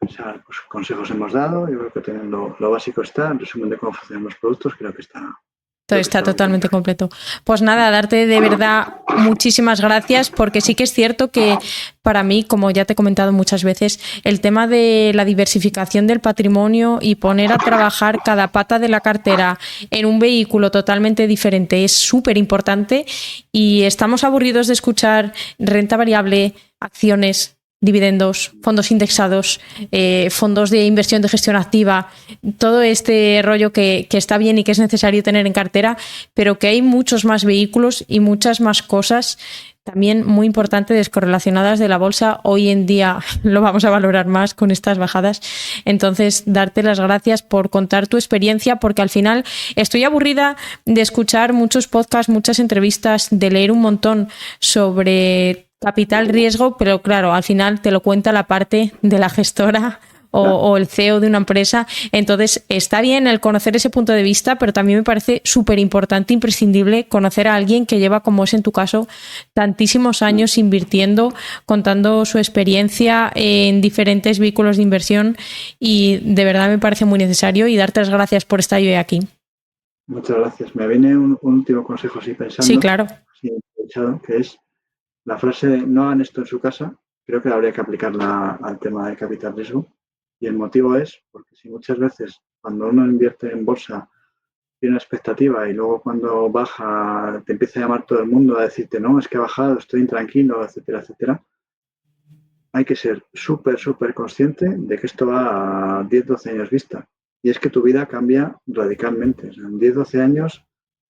pensar, pues consejos hemos dado. Yo creo que teniendo lo básico está. En resumen de cómo funcionan los productos, Todo creo que está está bastante totalmente claro. completo. Pues nada, darte de verdad muchísimas gracias, porque sí que es cierto que para mí, como ya te he comentado muchas veces, el tema de la diversificación del patrimonio y poner a trabajar cada pata de la cartera en un vehículo totalmente diferente es súper importante, y estamos aburridos de escuchar renta variable, acciones, dividendos, fondos indexados, fondos de inversión de gestión activa, todo este rollo que está bien y que es necesario tener en cartera, pero que hay muchos más vehículos y muchas más cosas también muy importantes descorrelacionadas de la bolsa. Hoy en día lo vamos a valorar más con estas bajadas. Entonces, darte las gracias por contar tu experiencia, porque al final estoy aburrida de escuchar muchos podcasts, muchas entrevistas, de leer un montón sobre capital riesgo, pero claro, al final te lo cuenta la parte de la gestora o el CEO de una empresa. Entonces está bien el conocer ese punto de vista, pero también me parece súper importante, imprescindible, conocer a alguien que lleva, como es en tu caso, tantísimos años invirtiendo, contando su experiencia en diferentes vehículos de inversión, y de verdad me parece muy necesario, y darte las gracias por estar hoy aquí. Muchas gracias. Me viene un último consejo así Sí, pensando, claro. así pensado, que es la frase de no hagan esto en su casa. Creo que habría que aplicarla al tema de capital riesgo. Y el motivo es porque si muchas veces cuando uno invierte en bolsa tiene una expectativa y luego cuando baja te empieza a llamar todo el mundo a decirte no, es que ha bajado, estoy intranquilo, etcétera, etcétera, hay que ser súper, súper consciente de que esto va a 10, 12 años vista. Y es que tu vida cambia radicalmente. O sea, en 10, 12 años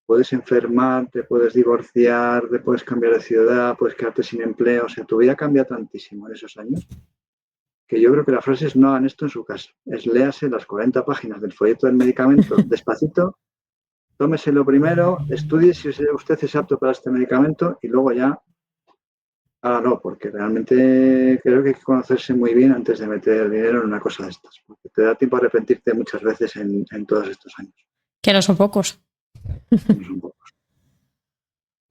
puedes enfermar, te puedes divorciar, te puedes cambiar de ciudad, puedes quedarte sin empleo. O sea, tu vida cambia tantísimo en esos años que yo creo que la frase es no hagan esto en su casa. Es léase las 40 páginas del folleto del medicamento despacito, tómeselo primero, estudie si usted es apto para este medicamento y luego ya hágalo, porque realmente creo que hay que conocerse muy bien antes de meter dinero en una cosa de estas, porque te da tiempo a arrepentirte muchas veces en todos estos años. Que no son pocos. No son pocos.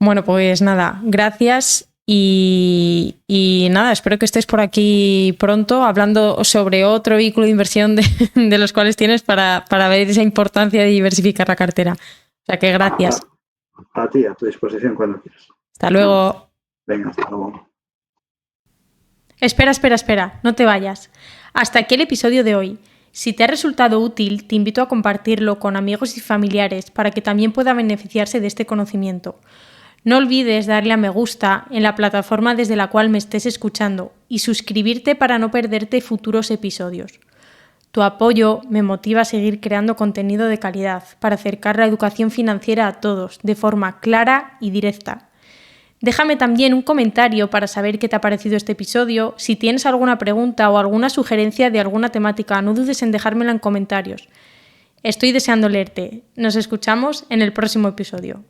Bueno, pues nada, gracias y nada, espero que estés por aquí pronto hablando sobre otro vehículo de inversión de los cuales tienes para ver esa importancia de diversificar la cartera. O sea que gracias. A ti, a tu disposición cuando quieras. Hasta luego. Venga, hasta luego. Espera, no te vayas. Hasta aquí el episodio de hoy. Si te ha resultado útil, te invito a compartirlo con amigos y familiares para que también puedan beneficiarse de este conocimiento. No olvides darle a me gusta en la plataforma desde la cual me estés escuchando y suscribirte para no perderte futuros episodios. Tu apoyo me motiva a seguir creando contenido de calidad para acercar la educación financiera a todos de forma clara y directa. Déjame también un comentario para saber qué te ha parecido este episodio. Si tienes alguna pregunta o alguna sugerencia de alguna temática, no dudes en dejármela en comentarios. Estoy deseando leerte. Nos escuchamos en el próximo episodio.